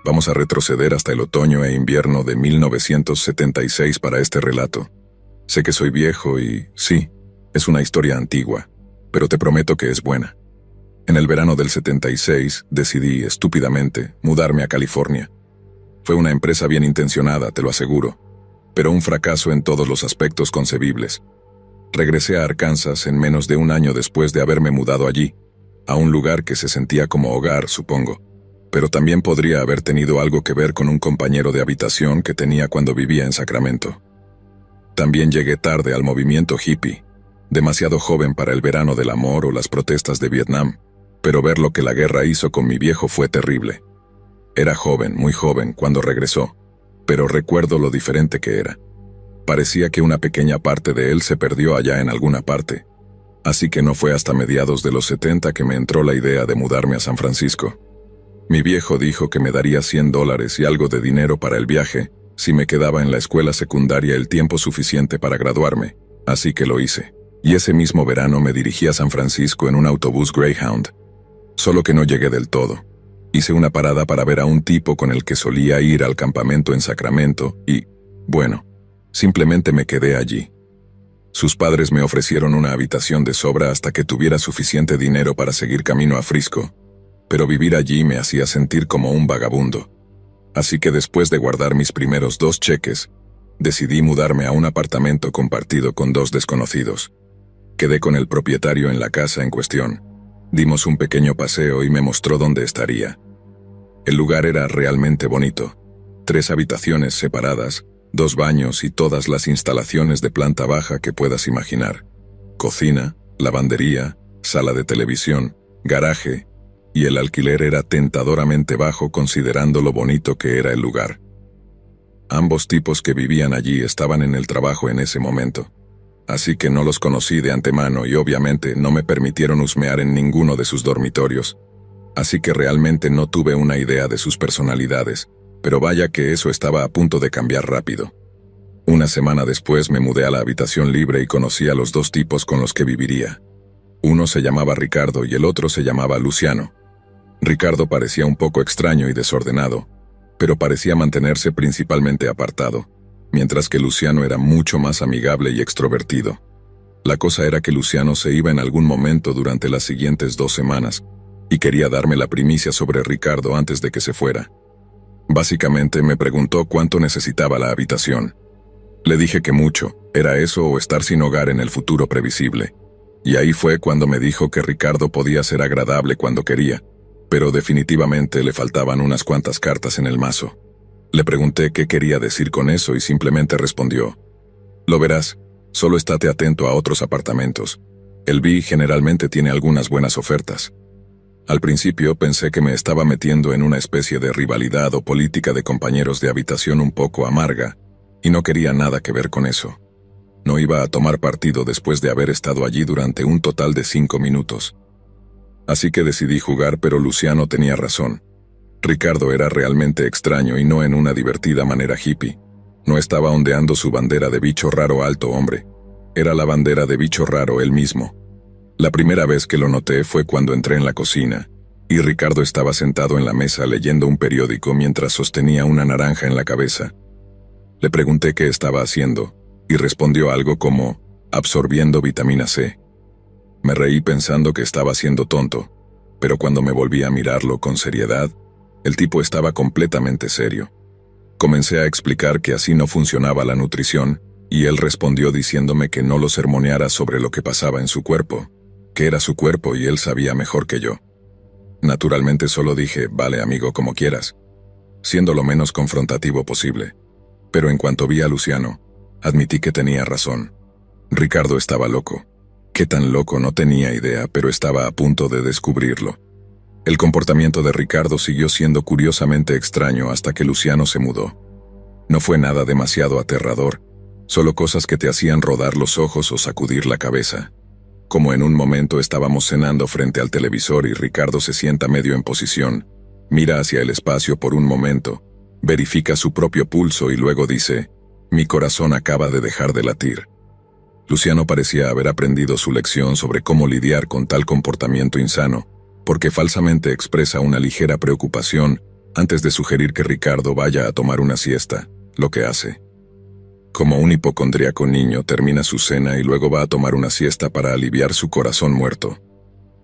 Vamos a retroceder hasta el otoño e invierno de 1976 para este relato. Sé que soy viejo y, sí, es una historia antigua, pero te prometo que es buena. En el verano del 76 decidí, estúpidamente, mudarme a California. Fue una empresa bien intencionada, te lo aseguro, pero un fracaso en todos los aspectos concebibles. Regresé a Arkansas en menos de un año después de haberme mudado allí, a un lugar que se sentía como hogar, supongo, pero también podría haber tenido algo que ver con un compañero de habitación que tenía cuando vivía en Sacramento. También llegué tarde al movimiento hippie, demasiado joven para el verano del amor o las protestas de Vietnam, pero ver lo que la guerra hizo con mi viejo fue terrible. Era joven, muy joven, cuando regresó, pero recuerdo lo diferente que era. Parecía que una pequeña parte de él se perdió allá en alguna parte, así que no fue hasta mediados de los 70 que me entró la idea de mudarme a San Francisco. Mi viejo dijo que me daría $100 y algo de dinero para el viaje si me quedaba en la escuela secundaria el tiempo suficiente para graduarme, así que lo hice. Y ese mismo verano me dirigí a San Francisco en un autobús Greyhound. Solo que no llegué del todo. Hice una parada para ver a un tipo con el que solía ir al campamento en Sacramento y, bueno, simplemente me quedé allí. Sus padres me ofrecieron una habitación de sobra hasta que tuviera suficiente dinero para seguir camino a Frisco, pero vivir allí me hacía sentir como un vagabundo. Así que después de guardar mis primeros 2 cheques, decidí mudarme a un apartamento compartido con 2 desconocidos. Quedé con el propietario en la casa en cuestión. Dimos un pequeño paseo y me mostró dónde estaría. El lugar era realmente bonito. 3 habitaciones separadas, 2 baños y todas las instalaciones de planta baja que puedas imaginar. Cocina, lavandería, sala de televisión, garaje, y el alquiler era tentadoramente bajo considerando lo bonito que era el lugar. Ambos tipos que vivían allí estaban en el trabajo en ese momento, así que no los conocí de antemano y obviamente no me permitieron husmear en ninguno de sus dormitorios, así que realmente no tuve una idea de sus personalidades, pero vaya que eso estaba a punto de cambiar rápido. Una semana después me mudé a la habitación libre y conocí a los 2 tipos con los que viviría. Uno se llamaba Ricardo y el otro se llamaba Luciano. Ricardo parecía un poco extraño y desordenado, pero parecía mantenerse principalmente apartado, mientras que Luciano era mucho más amigable y extrovertido. La cosa era que Luciano se iba en algún momento durante las siguientes 2 semanas, y quería darme la primicia sobre Ricardo antes de que se fuera. Básicamente me preguntó cuánto necesitaba la habitación. Le dije que mucho, era eso o estar sin hogar en el futuro previsible. Y ahí fue cuando me dijo que Ricardo podía ser agradable cuando quería, pero definitivamente le faltaban unas cuantas cartas en el mazo. Le pregunté qué quería decir con eso y simplemente respondió: «Lo verás, solo estate atento a otros apartamentos. El B generalmente tiene algunas buenas ofertas». Al principio pensé que me estaba metiendo en una especie de rivalidad o política de compañeros de habitación un poco amarga, y no quería nada que ver con eso. No iba a tomar partido después de haber estado allí durante un total de 5 minutos. Así que decidí jugar, pero Luciano tenía razón. Ricardo era realmente extraño y no en una divertida manera hippie. No estaba ondeando su bandera de bicho raro alto hombre. Era la bandera de bicho raro él mismo. La primera vez que lo noté fue cuando entré en la cocina, y Ricardo estaba sentado en la mesa leyendo un periódico mientras sostenía una naranja en la cabeza. Le pregunté qué estaba haciendo, y respondió algo como, absorbiendo vitamina C. Me reí pensando que estaba siendo tonto, pero cuando me volví a mirarlo con seriedad, el tipo estaba completamente serio. Comencé a explicar que así no funcionaba la nutrición, y él respondió diciéndome que no lo sermoneara sobre lo que pasaba en su cuerpo, que era su cuerpo y él sabía mejor que yo. Naturalmente solo dije, vale amigo, como quieras, siendo lo menos confrontativo posible. Pero en cuanto vi a Luciano, admití que tenía razón. Ricardo estaba loco. Qué tan loco no tenía idea, pero estaba a punto de descubrirlo. El comportamiento de Ricardo siguió siendo curiosamente extraño hasta que Luciano se mudó. No fue nada demasiado aterrador, solo cosas que te hacían rodar los ojos o sacudir la cabeza. Como en un momento estábamos cenando frente al televisor y Ricardo se sienta medio en posición, mira hacia el espacio por un momento, verifica su propio pulso y luego dice, «Mi corazón acaba de dejar de latir». Luciano parecía haber aprendido su lección sobre cómo lidiar con tal comportamiento insano, porque falsamente expresa una ligera preocupación antes de sugerir que Ricardo vaya a tomar una siesta, lo que hace. Como un hipocondríaco niño, termina su cena y luego va a tomar una siesta para aliviar su corazón muerto.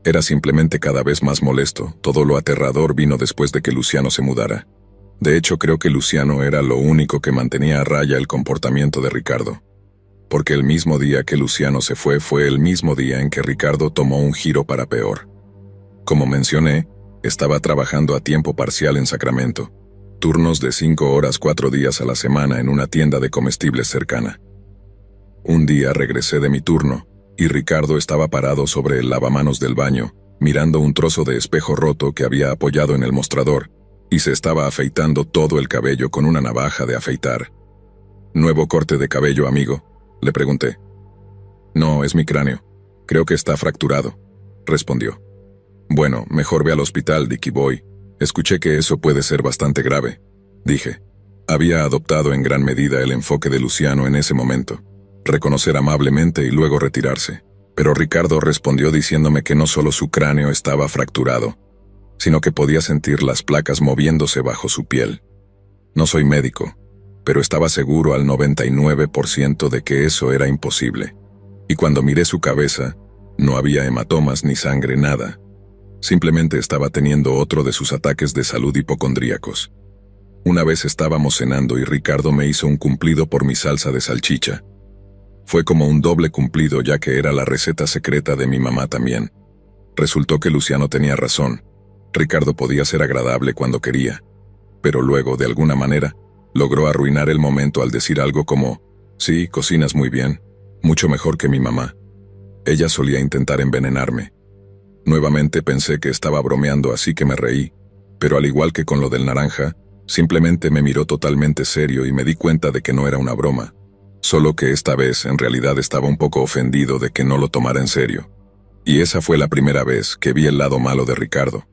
Era simplemente cada vez más molesto. Todo lo aterrador vino después de que Luciano se mudara. De hecho, creo que Luciano era lo único que mantenía a raya el comportamiento de Ricardo. Porque el mismo día que Luciano se fue el mismo día en que Ricardo tomó un giro para peor. Como mencioné, estaba trabajando a tiempo parcial en Sacramento. Turnos de 5 horas 4 días a la semana en una tienda de comestibles cercana. Un día regresé de mi turno, y Ricardo estaba parado sobre el lavamanos del baño, mirando un trozo de espejo roto que había apoyado en el mostrador, y se estaba afeitando todo el cabello con una navaja de afeitar. ¿Nuevo corte de cabello, amigo?, le pregunté. No, es mi cráneo. Creo que está fracturado, respondió. Bueno, mejor ve al hospital, Dickie Boy. Escuché que eso puede ser bastante grave, dije. Había adoptado en gran medida el enfoque de Luciano en ese momento. Reconocer amablemente y luego retirarse. Pero Ricardo respondió diciéndome que no solo su cráneo estaba fracturado, sino que podía sentir las placas moviéndose bajo su piel. No soy médico, pero estaba seguro al 99% de que eso era imposible. Y cuando miré su cabeza, no había hematomas ni sangre, nada. Simplemente estaba teniendo otro de sus ataques de salud hipocondríacos. Una vez estábamos cenando y Ricardo me hizo un cumplido por mi salsa de salchicha. Fue como un doble cumplido, ya que era la receta secreta de mi mamá también. Resultó que Luciano tenía razón. Ricardo podía ser agradable cuando quería, pero luego, de alguna manera, logró arruinar el momento al decir algo como: sí, cocinas muy bien, mucho mejor que mi mamá. Ella solía intentar envenenarme. Nuevamente pensé que estaba bromeando, así que me reí, pero al igual que con lo del naranja, simplemente me miró totalmente serio y me di cuenta de que no era una broma. Solo que esta vez en realidad estaba un poco ofendido de que no lo tomara en serio. Y esa fue la primera vez que vi el lado malo de Ricardo.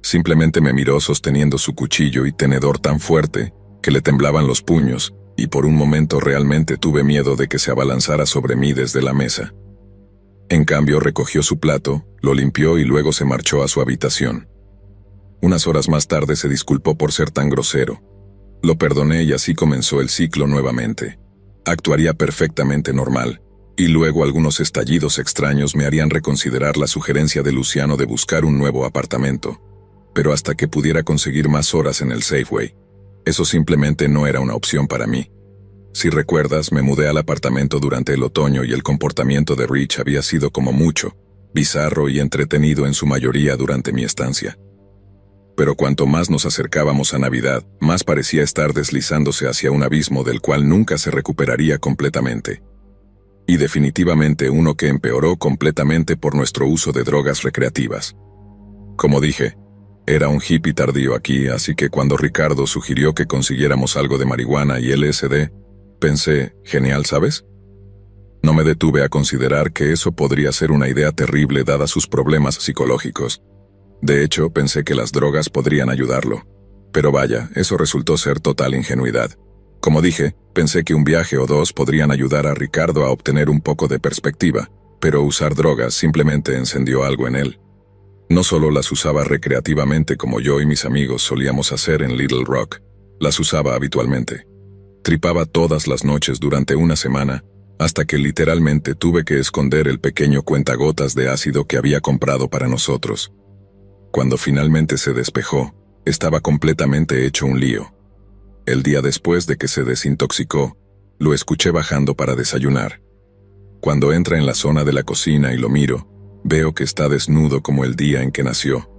Simplemente me miró sosteniendo su cuchillo y tenedor tan fuerte que le temblaban los puños, y por un momento realmente tuve miedo de que se abalanzara sobre mí desde la mesa. En cambio, recogió su plato, lo limpió y luego se marchó a su habitación. Unas horas más tarde se disculpó por ser tan grosero. Lo perdoné y así comenzó el ciclo nuevamente. Actuaría perfectamente normal, y luego algunos estallidos extraños me harían reconsiderar la sugerencia de Luciano de buscar un nuevo apartamento. Pero hasta que pudiera conseguir más horas en el Safeway, eso simplemente no era una opción para mí. Si recuerdas, me mudé al apartamento durante el otoño y el comportamiento de Rich había sido como mucho, bizarro y entretenido en su mayoría durante mi estancia. Pero cuanto más nos acercábamos a Navidad, más parecía estar deslizándose hacia un abismo del cual nunca se recuperaría completamente. Y definitivamente uno que empeoró completamente por nuestro uso de drogas recreativas. Como dije, era un hippie tardío aquí, así que cuando Ricardo sugirió que consiguiéramos algo de marihuana y LSD, pensé, genial, ¿sabes? No me detuve a considerar que eso podría ser una idea terrible dadas sus problemas psicológicos. De hecho, pensé que las drogas podrían ayudarlo. Pero vaya, eso resultó ser total ingenuidad. Como dije, pensé que un viaje o dos podrían ayudar a Ricardo a obtener un poco de perspectiva, pero usar drogas simplemente encendió algo en él. No solo las usaba recreativamente como yo y mis amigos solíamos hacer en Little Rock, las usaba habitualmente. Tripaba todas las noches durante una semana, hasta que literalmente tuve que esconder el pequeño cuentagotas de ácido que había comprado para nosotros. Cuando finalmente se despejó, estaba completamente hecho un lío. El día después de que se desintoxicó, lo escuché bajando para desayunar. Cuando entra en la zona de la cocina y lo miro, veo que está desnudo como el día en que nació.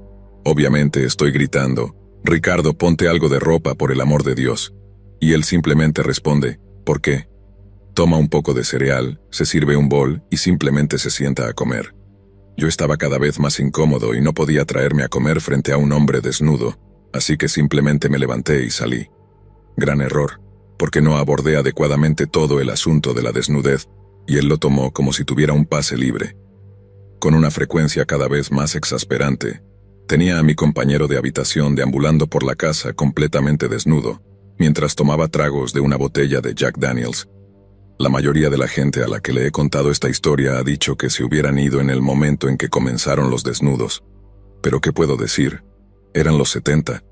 Obviamente estoy gritando: «Ricardo, ponte algo de ropa, por el amor de Dios». Y él simplemente responde: «¿Por qué?». Toma un poco de cereal, se sirve un bol y simplemente se sienta a comer. Yo estaba cada vez más incómodo y no podía traerme a comer frente a un hombre desnudo, así que simplemente me levanté y salí. Gran error, porque no abordé adecuadamente todo el asunto de la desnudez, y él lo tomó como si tuviera un pase libre. Con una frecuencia cada vez más exasperante, tenía a mi compañero de habitación deambulando por la casa completamente desnudo, mientras tomaba tragos de una botella de Jack Daniels. La mayoría de la gente a la que le he contado esta historia ha dicho que se hubieran ido en el momento en que comenzaron los desnudos. Pero ¿qué puedo decir? Eran los 70.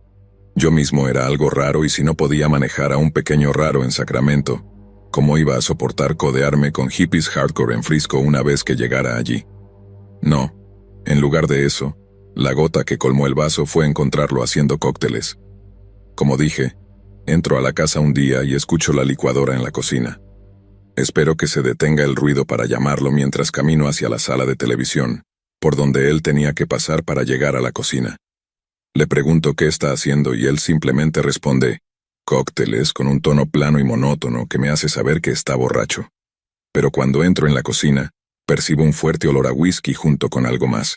Yo mismo era algo raro y si no podía manejar a un pequeño raro en Sacramento, ¿cómo iba a soportar codearme con hippies hardcore en Frisco una vez que llegara allí? No, en lugar de eso, la gota que colmó el vaso fue encontrarlo haciendo cócteles. Como dije, entro a la casa un día y escucho la licuadora en la cocina. Espero que se detenga el ruido para llamarlo mientras camino hacia la sala de televisión, por donde él tenía que pasar para llegar a la cocina. Le pregunto qué está haciendo y él simplemente responde, cócteles, con un tono plano y monótono que me hace saber que está borracho. Pero cuando entro en la cocina, percibo un fuerte olor a whisky junto con algo más.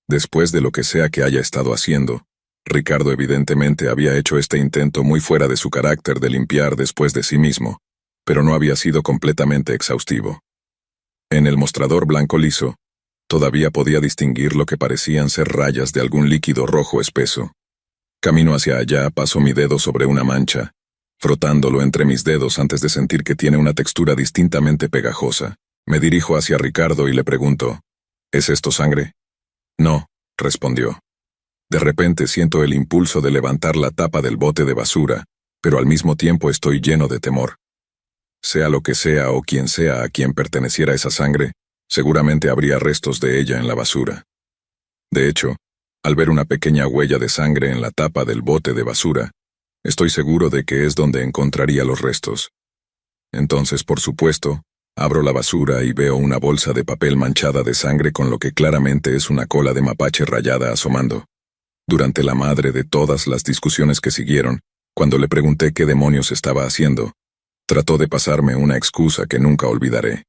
Después de lo que sea que haya estado haciendo, Ricardo evidentemente había hecho este intento muy fuera de su carácter de limpiar después de sí mismo, pero no había sido completamente exhaustivo. En el mostrador blanco liso, todavía podía distinguir lo que parecían ser rayas de algún líquido rojo espeso. Camino hacia allá, paso mi dedo sobre una mancha, frotándolo entre mis dedos antes de sentir que tiene una textura distintamente pegajosa. Me dirijo hacia Ricardo y le pregunto, ¿es esto sangre? No, respondió. De repente siento el impulso de levantar la tapa del bote de basura, pero al mismo tiempo estoy lleno de temor. Sea lo que sea o quien sea a quien perteneciera esa sangre, seguramente habría restos de ella en la basura. De hecho, al ver una pequeña huella de sangre en la tapa del bote de basura, estoy seguro de que es donde encontraría los restos. Entonces, por supuesto, abro la basura y veo una bolsa de papel manchada de sangre con lo que claramente es una cola de mapache rayada asomando. Durante la madre de todas las discusiones que siguieron, cuando le pregunté qué demonios estaba haciendo, trató de pasarme una excusa que nunca olvidaré.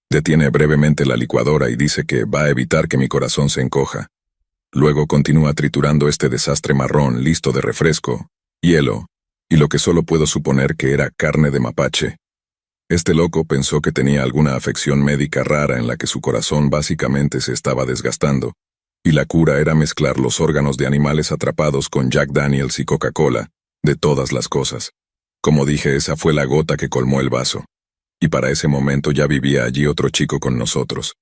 Detiene brevemente la licuadora y dice que va a evitar que mi corazón se encoja. Luego continúa triturando este desastre marrón listo de refresco, hielo, y lo que solo puedo suponer que era carne de mapache. Este loco pensó que tenía alguna afección médica rara en la que su corazón básicamente se estaba desgastando, y la cura era mezclar los órganos de animales atrapados con Jack Daniels y Coca-Cola, de todas las cosas. Como dije, esa fue la gota que colmó el vaso. Y para ese momento ya vivía allí otro chico con nosotros.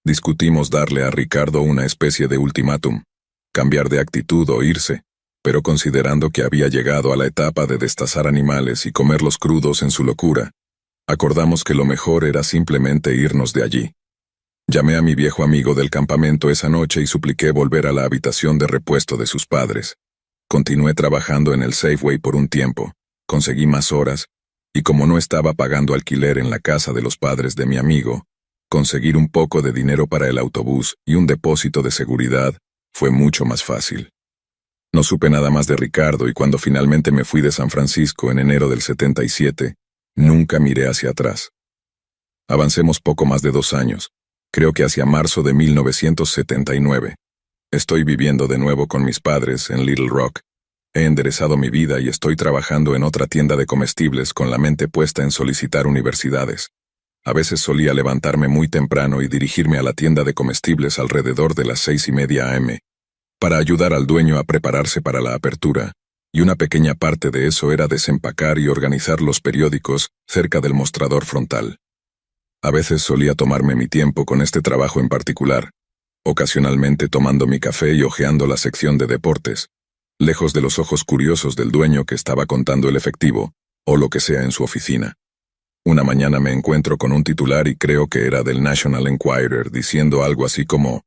Discutimos darle a Ricardo una especie de ultimátum, cambiar de actitud o irse, pero considerando que había llegado a la etapa de destazar animales y comerlos crudos en su locura, acordamos que lo mejor era simplemente irnos de allí. Llamé a mi viejo amigo del campamento esa noche y supliqué volver a la habitación de repuesto de sus padres. Continué trabajando en el Safeway por un tiempo, conseguí más horas, y como no estaba pagando alquiler en la casa de los padres de mi amigo, conseguir un poco de dinero para el autobús y un depósito de seguridad fue mucho más fácil. No supe nada más de Ricardo y cuando finalmente me fui de San Francisco en enero del 77, nunca miré hacia atrás. Avancemos poco más de 2 años, creo que hacia marzo de 1979. Estoy viviendo de nuevo con mis padres en Little Rock. He enderezado mi vida y estoy trabajando en otra tienda de comestibles con la mente puesta en solicitar universidades. A veces solía levantarme muy temprano y dirigirme a la tienda de comestibles alrededor de las 6:30 a.m. para ayudar al dueño a prepararse para la apertura, y una pequeña parte de eso era desempacar y organizar los periódicos cerca del mostrador frontal. A veces solía tomarme mi tiempo con este trabajo en particular, ocasionalmente tomando mi café y hojeando la sección de deportes, lejos de los ojos curiosos del dueño que estaba contando el efectivo, o lo que sea en su oficina. Una mañana me encuentro con un titular y creo que era del National Enquirer diciendo algo así como,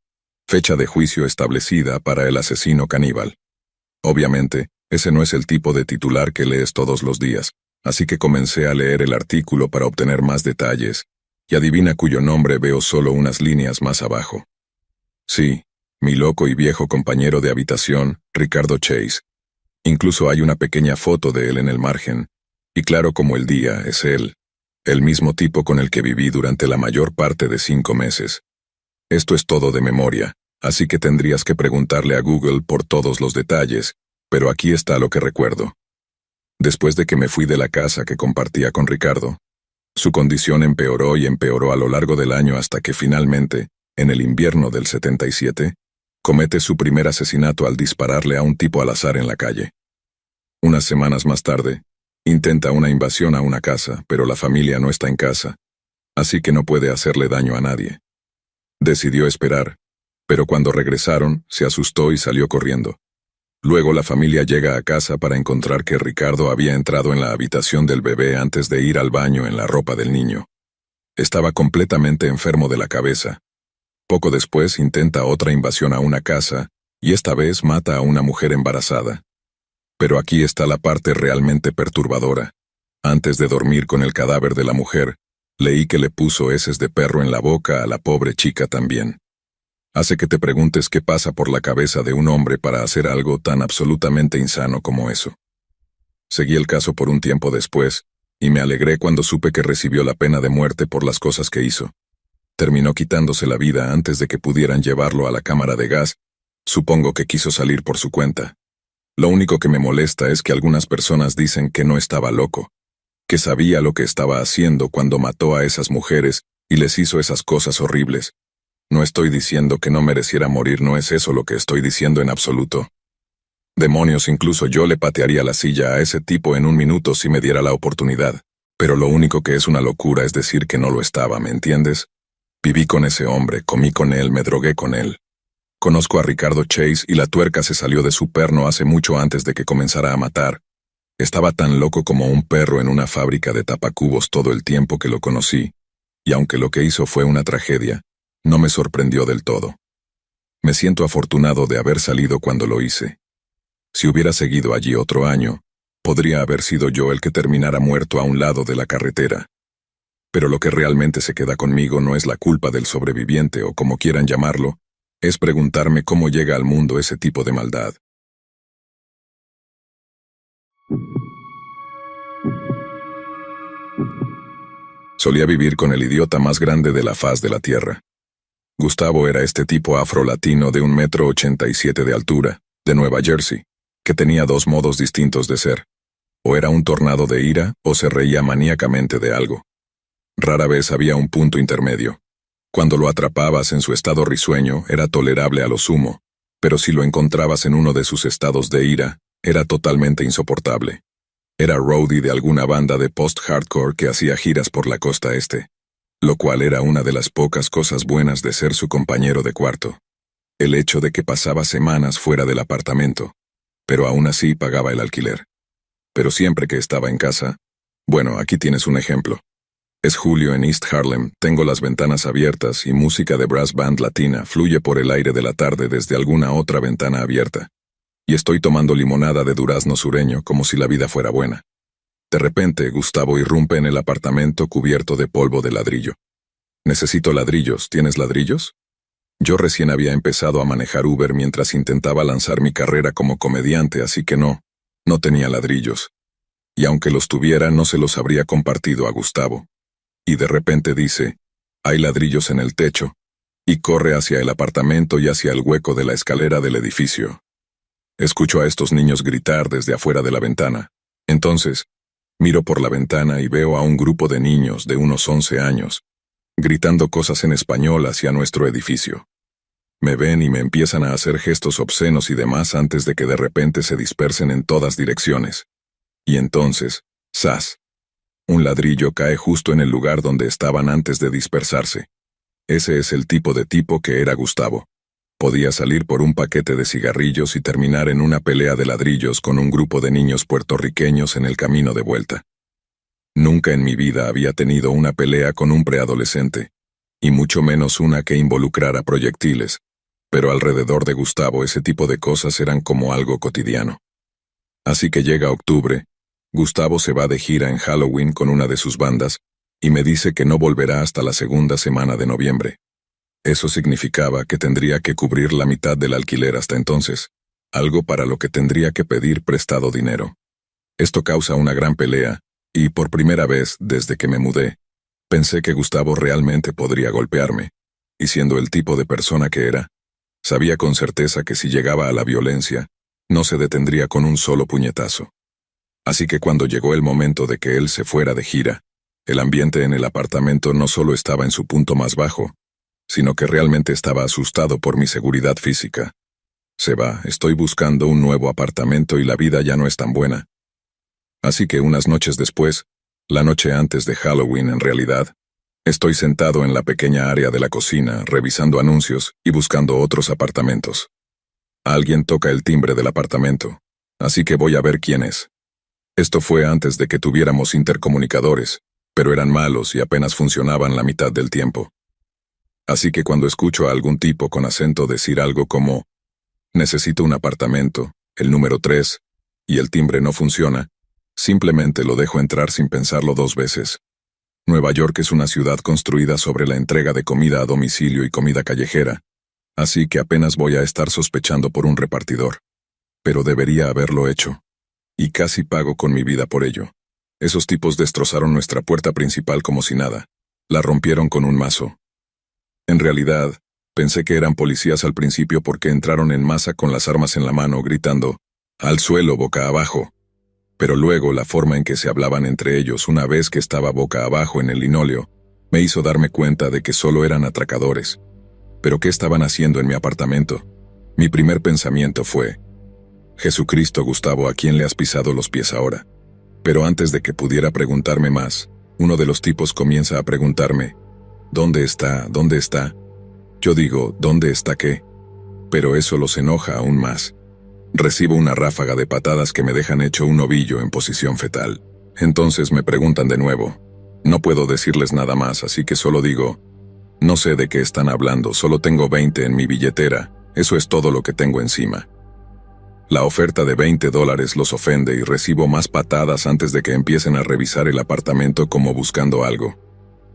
fecha de juicio establecida para el asesino caníbal. Obviamente, ese no es el tipo de titular que lees todos los días, así que comencé a leer el artículo para obtener más detalles, y adivina cuyo nombre veo solo unas líneas más abajo. Sí, mi loco y viejo compañero de habitación, Ricardo Chase. Incluso hay una pequeña foto de él en el margen, y claro como el día es él, el mismo tipo con el que viví durante la mayor parte de 5 meses. Esto es todo de memoria, así que tendrías que preguntarle a Google por todos los detalles, pero aquí está lo que recuerdo. Después de que me fui de la casa que compartía con Ricardo, su condición empeoró y empeoró a lo largo del año hasta que finalmente, en el invierno del 77, comete su primer asesinato al dispararle a un tipo al azar en la calle. Unas semanas más tarde, intenta una invasión a una casa, pero la familia no está en casa, así que no puede hacerle daño a nadie. Decidió esperar, pero cuando regresaron, se asustó y salió corriendo. Luego la familia llega a casa para encontrar que Ricardo había entrado en la habitación del bebé antes de ir al baño en la ropa del niño. Estaba completamente enfermo de la cabeza. Poco después intenta otra invasión a una casa, y esta vez mata a una mujer embarazada. Pero aquí está la parte realmente perturbadora. Antes de dormir con el cadáver de la mujer, leí que le puso heces de perro en la boca a la pobre chica también. Hace que te preguntes qué pasa por la cabeza de un hombre para hacer algo tan absolutamente insano como eso. Seguí el caso por un tiempo después, y me alegré cuando supe que recibió la pena de muerte por las cosas que hizo. Terminó quitándose la vida antes de que pudieran llevarlo a la cámara de gas. Supongo que quiso salir por su cuenta. Lo único que me molesta es que algunas personas dicen que no estaba loco, que sabía lo que estaba haciendo cuando mató a esas mujeres y les hizo esas cosas horribles. No estoy diciendo que no mereciera morir, no es eso lo que estoy diciendo en absoluto. Demonios, incluso yo le patearía la silla a ese tipo en un minuto si me diera la oportunidad. Pero lo único que es una locura es decir que no lo estaba, ¿me entiendes? Viví con ese hombre, comí con él, me drogué con él. Conozco a Ricardo Chase y la tuerca se salió de su perno hace mucho antes de que comenzara a matar. Estaba tan loco como un perro en una fábrica de tapacubos todo el tiempo que lo conocí, y aunque lo que hizo fue una tragedia, no me sorprendió del todo. Me siento afortunado de haber salido cuando lo hice. Si hubiera seguido allí otro año, podría haber sido yo el que terminara muerto a un lado de la carretera. Pero lo que realmente se queda conmigo no es la culpa del sobreviviente o como quieran llamarlo, es preguntarme cómo llega al mundo ese tipo de maldad. Solía vivir con el idiota más grande de la faz de la tierra. Gustavo era este tipo afro-latino de 1,87 m de altura, de Nueva Jersey, que tenía dos modos distintos de ser. O era un tornado de ira, o se reía maníacamente de algo. Rara vez había un punto intermedio. Cuando lo atrapabas en su estado risueño, era tolerable a lo sumo, pero si lo encontrabas en uno de sus estados de ira, era totalmente insoportable. Era roadie de alguna banda de post-hardcore que hacía giras por la costa este, lo cual era una de las pocas cosas buenas de ser su compañero de cuarto. El hecho de que pasaba semanas fuera del apartamento, pero aún así pagaba el alquiler. Pero siempre que estaba en casa, bueno, aquí tienes un ejemplo. Es julio en East Harlem, tengo las ventanas abiertas y música de brass band latina fluye por el aire de la tarde desde alguna otra ventana abierta. Y estoy tomando limonada de durazno sureño como si la vida fuera buena. De repente, Gustavo irrumpe en el apartamento cubierto de polvo de ladrillo. Necesito ladrillos, ¿tienes ladrillos? Yo recién había empezado a manejar Uber mientras intentaba lanzar mi carrera como comediante, así que no tenía ladrillos. Y aunque los tuviera, no se los habría compartido a Gustavo. Y de repente dice, hay ladrillos en el techo, y corre hacia el apartamento y hacia el hueco de la escalera del edificio. Escucho a estos niños gritar desde afuera de la ventana. Entonces, miro por la ventana y veo a un grupo de niños de unos 11 años, gritando cosas en español hacia nuestro edificio. Me ven y me empiezan a hacer gestos obscenos y demás antes de que de repente se dispersen en todas direcciones. Y entonces, ¡zas! Un ladrillo cae justo en el lugar donde estaban antes de dispersarse. Ese es el tipo de tipo que era Gustavo. Podía salir por un paquete de cigarrillos y terminar en una pelea de ladrillos con un grupo de niños puertorriqueños en el camino de vuelta. Nunca en mi vida había tenido una pelea con un preadolescente, y mucho menos una que involucrara proyectiles, pero alrededor de Gustavo ese tipo de cosas eran como algo cotidiano. Así que llega octubre, Gustavo se va de gira en Halloween con una de sus bandas, y me dice que no volverá hasta la segunda semana de noviembre. Eso significaba que tendría que cubrir la mitad del alquiler hasta entonces, algo para lo que tendría que pedir prestado dinero. Esto causa una gran pelea, y por primera vez desde que me mudé, pensé que Gustavo realmente podría golpearme, y siendo el tipo de persona que era, sabía con certeza que si llegaba a la violencia, no se detendría con un solo puñetazo. Así que cuando llegó el momento de que él se fuera de gira, el ambiente en el apartamento no solo estaba en su punto más bajo, sino que realmente estaba asustado por mi seguridad física. Se va, estoy buscando un nuevo apartamento y la vida ya no es tan buena. Así que unas noches después, la noche antes de Halloween en realidad, estoy sentado en la pequeña área de la cocina revisando anuncios y buscando otros apartamentos. Alguien toca el timbre del apartamento, así que voy a ver quién es. Esto fue antes de que tuviéramos intercomunicadores, pero eran malos y apenas funcionaban la mitad del tiempo. Así que cuando escucho a algún tipo con acento decir algo como «Necesito un apartamento, el número 3», y el timbre no funciona, simplemente lo dejo entrar sin pensarlo 2 veces. Nueva York es una ciudad construida sobre la entrega de comida a domicilio y comida callejera, así que apenas voy a estar sospechando por un repartidor. Pero debería haberlo hecho. Y casi pago con mi vida por ello. Esos tipos destrozaron nuestra puerta principal como si nada. La rompieron con un mazo. En realidad, pensé que eran policías al principio porque entraron en masa con las armas en la mano gritando «al suelo, boca abajo». Pero luego la forma en que se hablaban entre ellos una vez que estaba boca abajo en el linóleo me hizo darme cuenta de que solo eran atracadores. ¿Pero qué estaban haciendo en mi apartamento? Mi primer pensamiento fue «Jesucristo, Gustavo, ¿a quién le has pisado los pies ahora?». Pero antes de que pudiera preguntarme más, uno de los tipos comienza a preguntarme «¿Dónde está? ¿Dónde está?». Yo digo «¿Dónde está qué?». Pero eso los enoja aún más. Recibo una ráfaga de patadas que me dejan hecho un ovillo en posición fetal. Entonces me preguntan de nuevo. No puedo decirles nada más, así que solo digo, no sé de qué están hablando, solo tengo 20 en mi billetera, eso es todo lo que tengo encima. La oferta de $20 los ofende y recibo más patadas antes de que empiecen a revisar el apartamento como buscando algo.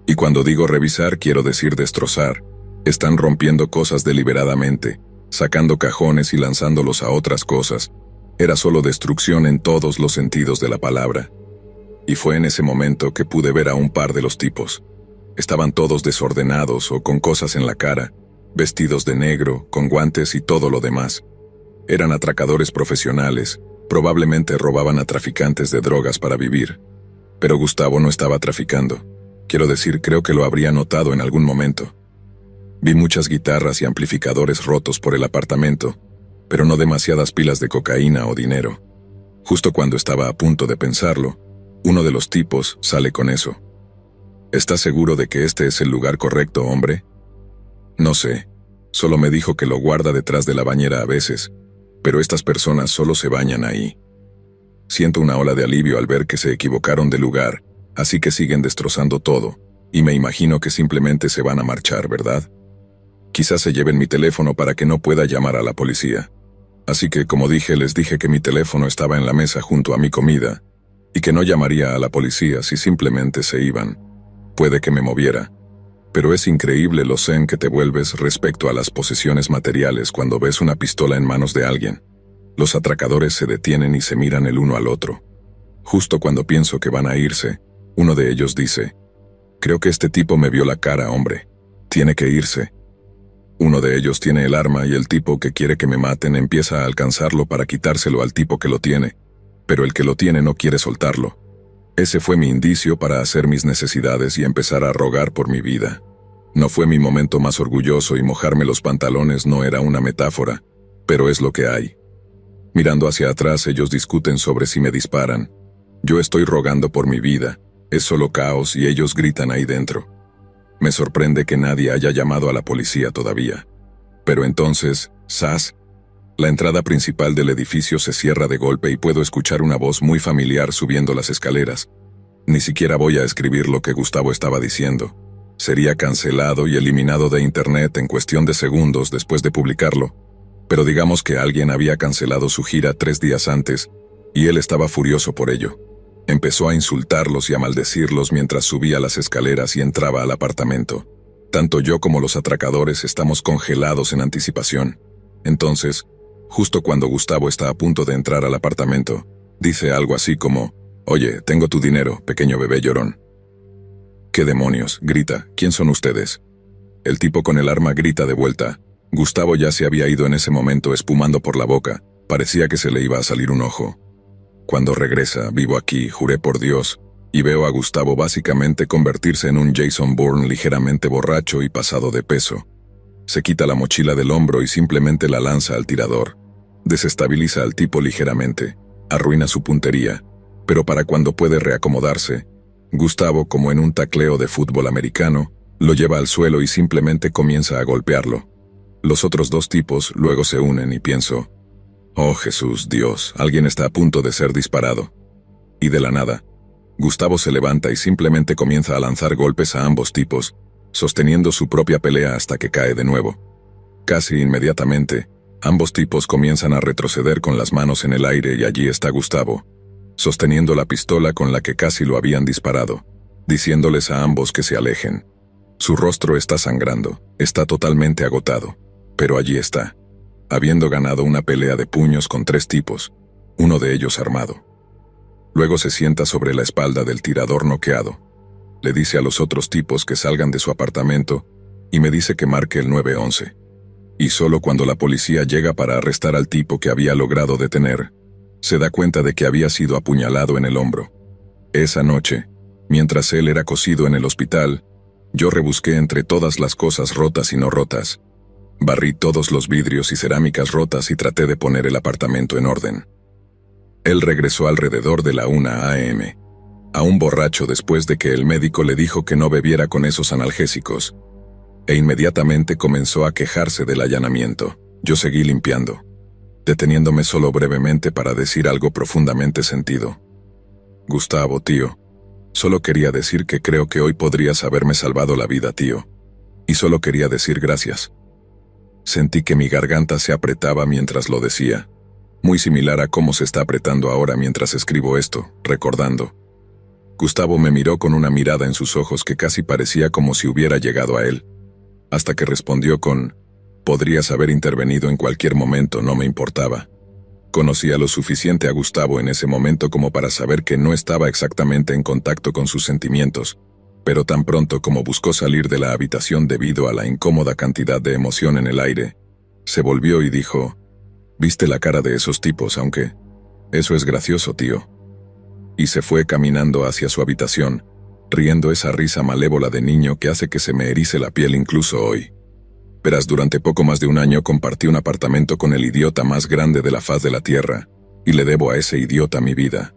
Y cuando digo revisar quiero decir destrozar. Están rompiendo cosas deliberadamente, sacando cajones y lanzándolos a otras cosas. Era solo destrucción en todos los sentidos de la palabra. Y fue en ese momento que pude ver a un par de los tipos. Estaban todos desordenados o con cosas en la cara, vestidos de negro, con guantes y todo lo demás. Eran atracadores profesionales, probablemente robaban a traficantes de drogas para vivir. Pero Gustavo no estaba traficando. Quiero decir, creo que lo habría notado en algún momento. Vi muchas guitarras y amplificadores rotos por el apartamento, pero no demasiadas pilas de cocaína o dinero. Justo cuando estaba a punto de pensarlo, uno de los tipos sale con eso. ¿Estás seguro de que este es el lugar correcto, hombre? No sé, solo me dijo que lo guarda detrás de la bañera a veces, pero estas personas solo se bañan ahí. Siento una ola de alivio al ver que se equivocaron de lugar, así que siguen destrozando todo, y me imagino que simplemente se van a marchar, ¿verdad? Quizás se lleven mi teléfono para que no pueda llamar a la policía. Así que, como dije, les dije que mi teléfono estaba en la mesa junto a mi comida, y que no llamaría a la policía si simplemente se iban. Puede que me moviera, pero es increíble lo zen que te vuelves respecto a las posesiones materiales cuando ves una pistola en manos de alguien. Los atracadores se detienen y se miran el uno al otro. Justo cuando pienso que van a irse, uno de ellos dice, «Creo que este tipo me vio la cara, hombre. Tiene que irse». Uno de ellos tiene el arma y el tipo que quiere que me maten empieza a alcanzarlo para quitárselo al tipo que lo tiene, pero el que lo tiene no quiere soltarlo. Ese fue mi indicio para hacer mis necesidades y empezar a rogar por mi vida. No fue mi momento más orgulloso y mojarme los pantalones no era una metáfora, pero es lo que hay. Mirando hacia atrás ellos discuten sobre si me disparan. Yo estoy rogando por mi vida, es solo caos y ellos gritan ahí dentro. Me sorprende que nadie haya llamado a la policía todavía. Pero entonces, ¡zas! La entrada principal del edificio se cierra de golpe y puedo escuchar una voz muy familiar subiendo las escaleras. Ni siquiera voy a escribir lo que Gustavo estaba diciendo. Sería cancelado y eliminado de internet en cuestión de segundos después de publicarlo. Pero digamos que alguien había cancelado su gira 3 días antes, y él estaba furioso por ello. Empezó a insultarlos y a maldecirlos mientras subía las escaleras y entraba al apartamento. Tanto yo como los atracadores estamos congelados en anticipación. Entonces, justo cuando Gustavo está a punto de entrar al apartamento, dice algo así como, «Oye, tengo tu dinero, pequeño bebé llorón». «¿Qué demonios?», grita, «¿quién son ustedes?». El tipo con el arma grita de vuelta. Gustavo ya se había ido en ese momento espumando por la boca, parecía que se le iba a salir un ojo. Cuando regresa, vivo aquí, juré por Dios, y veo a Gustavo básicamente convertirse en un Jason Bourne ligeramente borracho y pasado de peso. Se quita la mochila del hombro y simplemente la lanza al tirador. Desestabiliza al tipo ligeramente, arruina su puntería, pero para cuando puede reacomodarse, Gustavo, como en un tacleo de fútbol americano, lo lleva al suelo y simplemente comienza a golpearlo. Los otros dos tipos luego se unen y pienso, oh Jesús, Dios, alguien está a punto de ser disparado. Y de la nada, Gustavo se levanta y simplemente comienza a lanzar golpes a ambos tipos, sosteniendo su propia pelea hasta que cae de nuevo. Casi inmediatamente, ambos tipos comienzan a retroceder con las manos en el aire y allí está Gustavo, sosteniendo la pistola con la que casi lo habían disparado, diciéndoles a ambos que se alejen. Su rostro está sangrando, está totalmente agotado, pero allí está, habiendo ganado una pelea de puños con 3 tipos, uno de ellos armado. Luego se sienta sobre la espalda del tirador noqueado. Le dice a los otros tipos que salgan de su apartamento y me dice que marque el 911. Y solo cuando la policía llega para arrestar al tipo que había logrado detener, se da cuenta de que había sido apuñalado en el hombro. Esa noche, mientras él era cosido en el hospital, yo rebusqué entre todas las cosas rotas y no rotas. Barrí todos los vidrios y cerámicas rotas y traté de poner el apartamento en orden. Él regresó alrededor de la 1 a.m., aún borracho después de que el médico le dijo que no bebiera con esos analgésicos, e inmediatamente comenzó a quejarse del allanamiento. Yo seguí limpiando, deteniéndome solo brevemente para decir algo profundamente sentido. Gustavo, tío, solo quería decir que creo que hoy podrías haberme salvado la vida, tío. Y solo quería decir gracias. Sentí que mi garganta se apretaba mientras lo decía, muy similar a cómo se está apretando ahora mientras escribo esto, recordando. Gustavo me miró con una mirada en sus ojos que casi parecía como si hubiera llegado a él, hasta que respondió con, podrías haber intervenido en cualquier momento, no me importaba. Conocía lo suficiente a Gustavo en ese momento como para saber que no estaba exactamente en contacto con sus sentimientos, pero tan pronto como buscó salir de la habitación debido a la incómoda cantidad de emoción en el aire, se volvió y dijo, ¿viste la cara de esos tipos, aunque? Eso es gracioso, tío. Y se fue caminando hacia su habitación, riendo esa risa malévola de niño que hace que se me erice la piel incluso hoy. Verás, durante poco más de un año compartí un apartamento con el idiota más grande de la faz de la tierra, y le debo a ese idiota mi vida.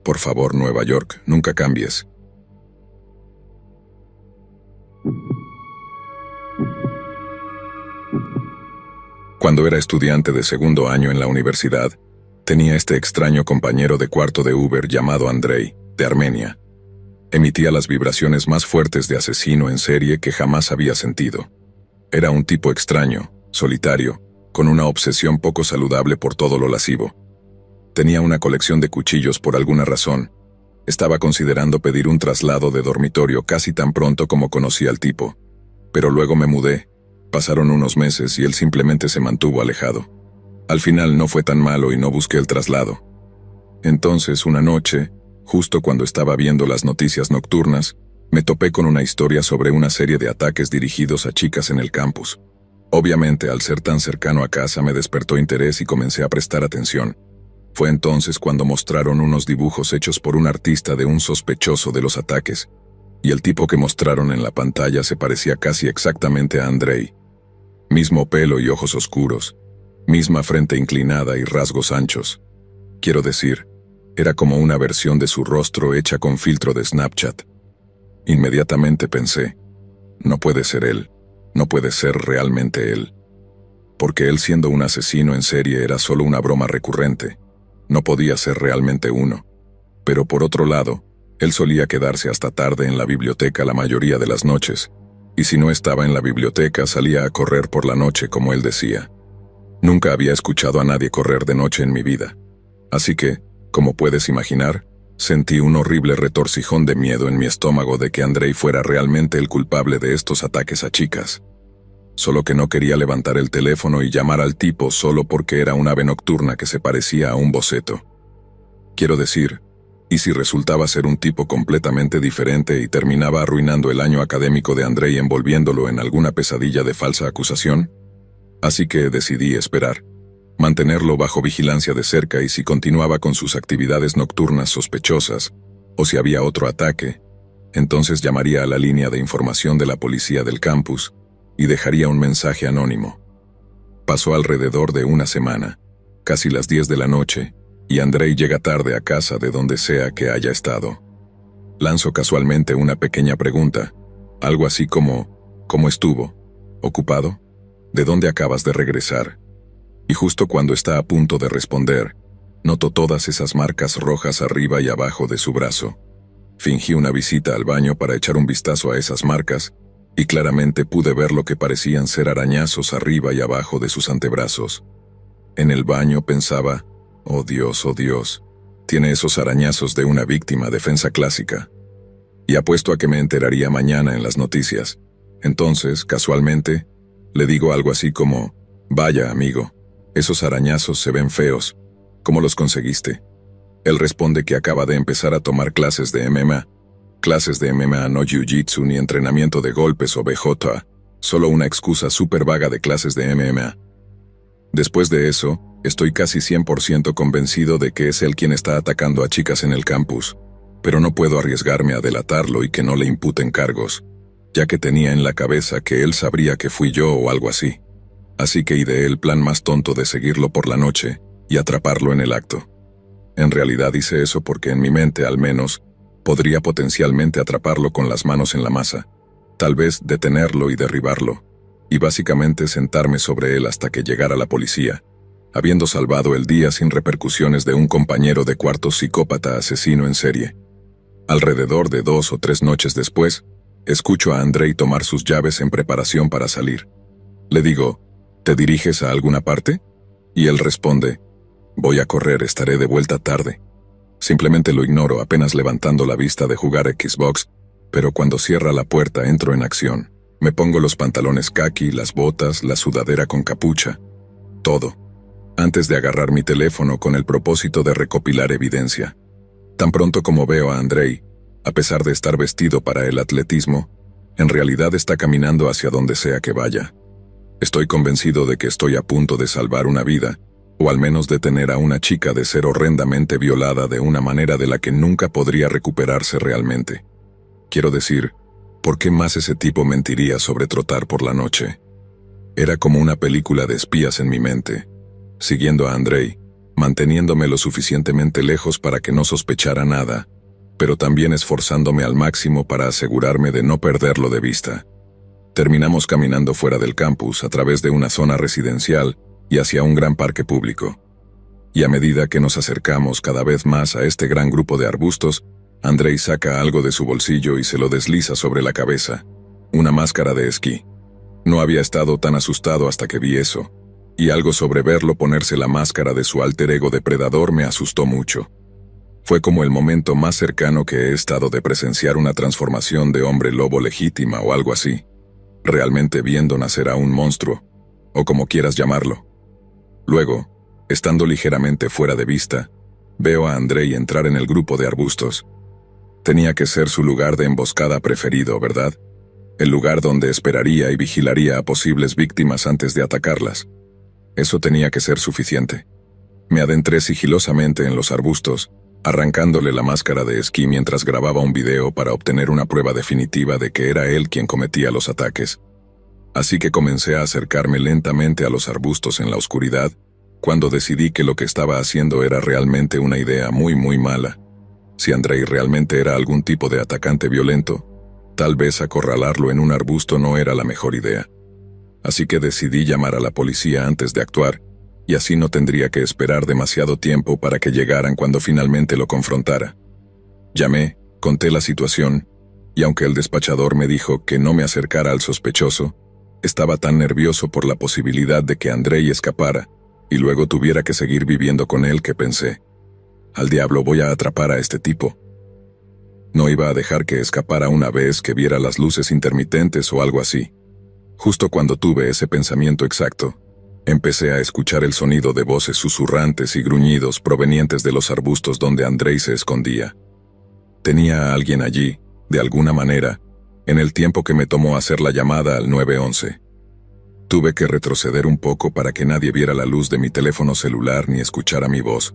Por favor, Nueva York, nunca cambies. Cuando era estudiante de segundo año en la universidad, tenía este extraño compañero de cuarto de Uber llamado Andrei, de Armenia. Emitía las vibraciones más fuertes de asesino en serie que jamás había sentido. Era un tipo extraño, solitario, con una obsesión poco saludable por todo lo lascivo. Tenía una colección de cuchillos por alguna razón. Estaba considerando pedir un traslado de dormitorio casi tan pronto como conocí al tipo. Pero luego me mudé. Pasaron unos meses y él simplemente se mantuvo alejado. Al final no fue tan malo y no busqué el traslado. Entonces, una noche, justo cuando estaba viendo las noticias nocturnas, me topé con una historia sobre una serie de ataques dirigidos a chicas en el campus. Obviamente, al ser tan cercano a casa me despertó interés y comencé a prestar atención. Fue entonces cuando mostraron unos dibujos hechos por un artista de un sospechoso de los ataques, y el tipo que mostraron en la pantalla se parecía casi exactamente a Andrei. Mismo pelo y ojos oscuros, misma frente inclinada y rasgos anchos. Quiero decir, era como una versión de su rostro hecha con filtro de Snapchat. Inmediatamente pensé, no puede ser él, no puede ser realmente él. Porque él siendo un asesino en serie era solo una broma recurrente, no podía ser realmente uno. Pero por otro lado, él solía quedarse hasta tarde en la biblioteca la mayoría de las noches, y si no estaba en la biblioteca salía a correr por la noche como él decía. Nunca había escuchado a nadie correr de noche en mi vida. Así que, como puedes imaginar, sentí un horrible retorcijón de miedo en mi estómago de que Andrei fuera realmente el culpable de estos ataques a chicas. Solo que no quería levantar el teléfono y llamar al tipo solo porque era un ave nocturna que se parecía a un boceto. Quiero decir, ¿y si resultaba ser un tipo completamente diferente y terminaba arruinando el año académico de Andrei envolviéndolo en alguna pesadilla de falsa acusación? Así que decidí esperar, mantenerlo bajo vigilancia de cerca y si continuaba con sus actividades nocturnas sospechosas, o si había otro ataque, entonces llamaría a la línea de información de la policía del campus y dejaría un mensaje anónimo. Pasó alrededor de una semana, casi las 10 de la noche, y Andrei llega tarde a casa de donde sea que haya estado. Lanzo casualmente una pequeña pregunta, algo así como, ¿cómo estuvo? ¿Ocupado? ¿De dónde acabas de regresar? Y justo cuando está a punto de responder, noto todas esas marcas rojas arriba y abajo de su brazo. Fingí una visita al baño para echar un vistazo a esas marcas, y claramente pude ver lo que parecían ser arañazos arriba y abajo de sus antebrazos. En el baño pensaba, oh Dios, tiene esos arañazos de una víctima, defensa clásica. Y apuesto a que me enteraría mañana en las noticias. Entonces, casualmente, le digo algo así como, vaya amigo, esos arañazos se ven feos. ¿Cómo los conseguiste? Él responde que acaba de empezar a tomar clases de MMA. Clases de MMA, no jiu-jitsu ni entrenamiento de golpes o BJ, solo una excusa súper vaga de clases de MMA. Después de eso, estoy casi 100% convencido de que es él quien está atacando a chicas en el campus, pero no puedo arriesgarme a delatarlo y que no le imputen cargos, ya que tenía en la cabeza que él sabría que fui yo o algo así. Así que ideé el plan más tonto de seguirlo por la noche y atraparlo en el acto. En realidad hice eso porque en mi mente, al menos, podría potencialmente atraparlo con las manos en la masa, tal vez detenerlo y derribarlo, y básicamente sentarme sobre él hasta que llegara la policía, habiendo salvado el día sin repercusiones de un compañero de cuarto psicópata asesino en serie. Alrededor de 2 o 3 noches después, escucho a Andrei tomar sus llaves en preparación para salir. Le digo, ¿te diriges a alguna parte? Y él responde, voy a correr, estaré de vuelta tarde. Simplemente lo ignoro apenas levantando la vista de jugar Xbox, pero cuando cierra la puerta entro en acción. Me pongo los pantalones caqui, las botas, la sudadera con capucha. Todo. Antes de agarrar mi teléfono con el propósito de recopilar evidencia. Tan pronto como veo a Andrei, a pesar de estar vestido para el atletismo, en realidad está caminando hacia donde sea que vaya. Estoy convencido de que estoy a punto de salvar una vida, o al menos detener a una chica de ser horrendamente violada de una manera de la que nunca podría recuperarse realmente. Quiero decir, ¿por qué más ese tipo mentiría sobre trotar por la noche? Era como una película de espías en mi mente, siguiendo a Andrei, manteniéndome lo suficientemente lejos para que no sospechara nada, pero también esforzándome al máximo para asegurarme de no perderlo de vista. Terminamos caminando fuera del campus a través de una zona residencial y hacia un gran parque público. Y a medida que nos acercamos cada vez más a este gran grupo de arbustos, Andrei saca algo de su bolsillo y se lo desliza sobre la cabeza. Una máscara de esquí. No había estado tan asustado hasta que vi eso, y algo sobre verlo ponerse la máscara de su alter ego depredador me asustó mucho. Fue como el momento más cercano que he estado de presenciar una transformación de hombre lobo legítima o algo así. Realmente viendo nacer a un monstruo, o como quieras llamarlo. Luego, estando ligeramente fuera de vista, veo a Andrei entrar en el grupo de arbustos. Tenía que ser su lugar de emboscada preferido, ¿verdad? El lugar donde esperaría y vigilaría a posibles víctimas antes de atacarlas. Eso tenía que ser suficiente. Me adentré sigilosamente en los arbustos, arrancándole la máscara de esquí mientras grababa un video para obtener una prueba definitiva de que era él quien cometía los ataques. Así que comencé a acercarme lentamente a los arbustos en la oscuridad, cuando decidí que lo que estaba haciendo era realmente una idea muy mala. Si Andrei realmente era algún tipo de atacante violento, tal vez acorralarlo en un arbusto no era la mejor idea. Así que decidí llamar a la policía antes de actuar, y así no tendría que esperar demasiado tiempo para que llegaran cuando finalmente lo confrontara. Llamé, conté la situación, y aunque el despachador me dijo que no me acercara al sospechoso, estaba tan nervioso por la posibilidad de que Andrei escapara y luego tuviera que seguir viviendo con él que pensé, al diablo, voy a atrapar a este tipo. No iba a dejar que escapara una vez que viera las luces intermitentes o algo así. Justo cuando tuve ese pensamiento exacto, empecé a escuchar el sonido de voces susurrantes y gruñidos provenientes de los arbustos donde Andrei se escondía. Tenía a alguien allí, de alguna manera, en el tiempo que me tomó hacer la llamada al 911. Tuve que retroceder un poco para que nadie viera la luz de mi teléfono celular ni escuchara mi voz.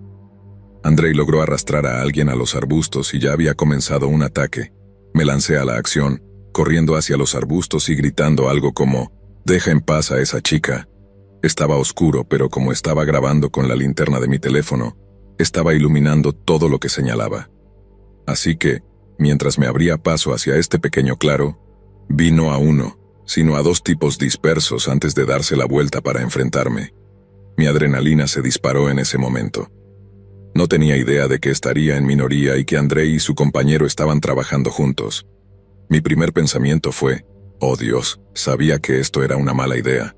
Andrei logró arrastrar a alguien a los arbustos y ya había comenzado un ataque. Me lancé a la acción, corriendo hacia los arbustos y gritando algo como, «Deja en paz a esa chica». Estaba oscuro, pero como estaba grabando con la linterna de mi teléfono, estaba iluminando todo lo que señalaba. Así que, mientras me abría paso hacia este pequeño claro, vi no a uno, sino a dos tipos dispersos antes de darse la vuelta para enfrentarme. Mi adrenalina se disparó en ese momento. No tenía idea de que estaría en minoría y que Andrei y su compañero estaban trabajando juntos. Mi primer pensamiento fue, oh Dios, sabía que esto era una mala idea.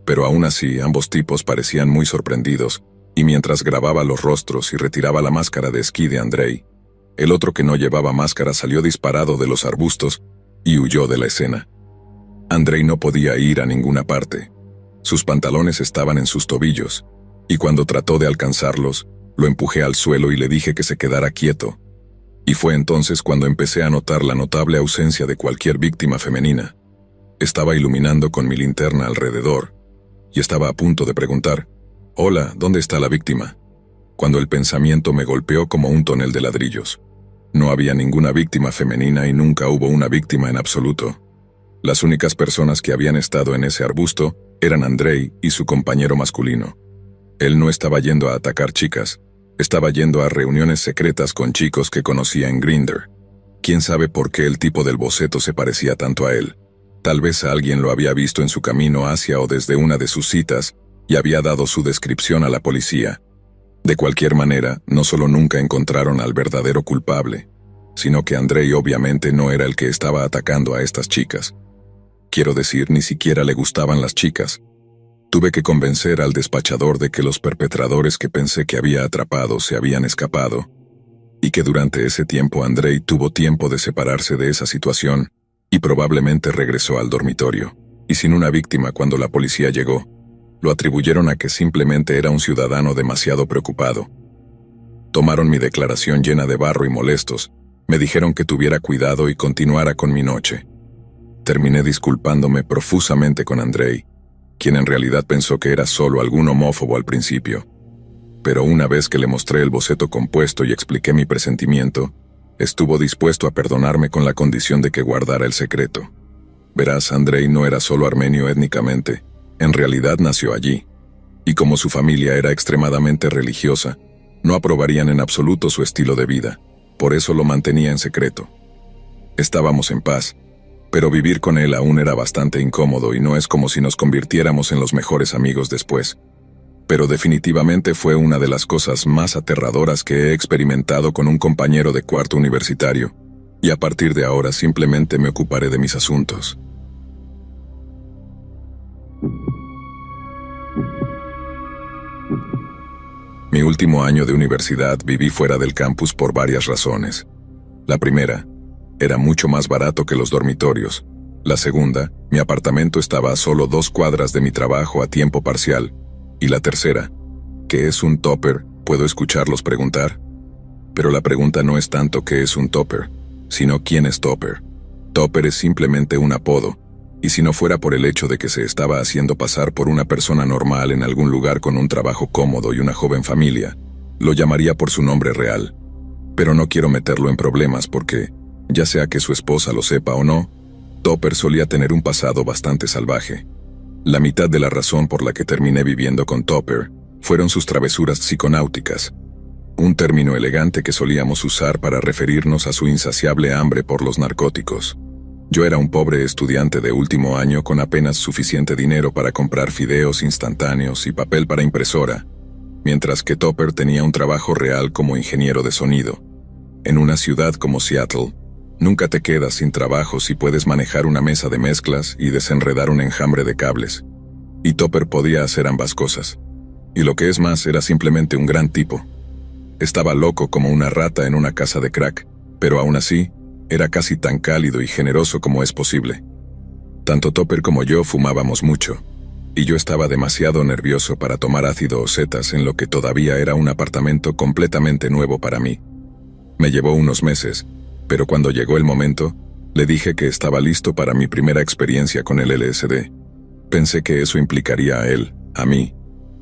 Pero aún así, ambos tipos parecían muy sorprendidos, y mientras grababa los rostros y retiraba la máscara de esquí de Andrei, el otro que no llevaba máscara salió disparado de los arbustos y huyó de la escena. Andrei no podía ir a ninguna parte. Sus pantalones estaban en sus tobillos, y cuando trató de alcanzarlos, lo empujé al suelo y le dije que se quedara quieto. Y fue entonces cuando empecé a notar la notable ausencia de cualquier víctima femenina. Estaba iluminando con mi linterna alrededor, y estaba a punto de preguntar, «Hola, ¿dónde está la víctima?», cuando el pensamiento me golpeó como un tonel de ladrillos. No había ninguna víctima femenina y nunca hubo una víctima en absoluto. Las únicas personas que habían estado en ese arbusto eran Andrei y su compañero masculino. Él no estaba yendo a atacar chicas, estaba yendo a reuniones secretas con chicos que conocía en Grindr. ¿Quién sabe por qué el tipo del boceto se parecía tanto a él? Tal vez alguien lo había visto en su camino hacia o desde una de sus citas y había dado su descripción a la policía. De cualquier manera, no solo nunca encontraron al verdadero culpable, sino que Andrei obviamente no era el que estaba atacando a estas chicas. Quiero decir, ni siquiera le gustaban las chicas. Tuve que convencer al despachador de que los perpetradores que pensé que había atrapado se habían escapado, y que durante ese tiempo Andrei tuvo tiempo de separarse de esa situación y probablemente regresó al dormitorio, y sin una víctima cuando la policía llegó. Lo atribuyeron a que simplemente era un ciudadano demasiado preocupado. Tomaron mi declaración llena de barro y molestos, me dijeron que tuviera cuidado y continuara con mi noche. Terminé disculpándome profusamente con Andrei, quien en realidad pensó que era solo algún homófobo al principio. Pero una vez que le mostré el boceto compuesto y expliqué mi presentimiento, estuvo dispuesto a perdonarme con la condición de que guardara el secreto. Verás, Andrei no era solo armenio étnicamente, en realidad nació allí, y como su familia era extremadamente religiosa, no aprobarían en absoluto su estilo de vida, por eso lo mantenía en secreto. Estábamos en paz, pero vivir con él aún era bastante incómodo y no es como si nos convirtiéramos en los mejores amigos después. Pero definitivamente fue una de las cosas más aterradoras que he experimentado con un compañero de cuarto universitario, y a partir de ahora simplemente me ocuparé de mis asuntos. Mi último año de universidad viví fuera del campus por varias razones. La primera, era mucho más barato que los dormitorios. La segunda, mi apartamento estaba a solo 2 cuadras de mi trabajo a tiempo parcial. Y la tercera, ¿qué es un topper? ¿Puedo escucharlos preguntar? Pero la pregunta no es tanto qué es un topper, sino quién es Topper. Topper es simplemente un apodo, y si no fuera por el hecho de que se estaba haciendo pasar por una persona normal en algún lugar con un trabajo cómodo y una joven familia, lo llamaría por su nombre real. Pero no quiero meterlo en problemas porque, ya sea que su esposa lo sepa o no, Topper solía tener un pasado bastante salvaje. La mitad de la razón por la que terminé viviendo con Topper fueron sus travesuras psiconáuticas, un término elegante que solíamos usar para referirnos a su insaciable hambre por los narcóticos. Yo era un pobre estudiante de último año con apenas suficiente dinero para comprar fideos instantáneos y papel para impresora, mientras que Topper tenía un trabajo real como ingeniero de sonido. En una ciudad como Seattle, nunca te quedas sin trabajo si puedes manejar una mesa de mezclas y desenredar un enjambre de cables. Y Topper podía hacer ambas cosas. Y lo que es más, era simplemente un gran tipo. Estaba loco como una rata en una casa de crack, pero aún así, era casi tan cálido y generoso como es posible. Tanto Topper como yo fumábamos mucho, y yo estaba demasiado nervioso para tomar ácido o setas en lo que todavía era un apartamento completamente nuevo para mí. Me llevó unos meses, pero cuando llegó el momento, le dije que estaba listo para mi primera experiencia con el LSD. Pensé que eso implicaría a él, a mí,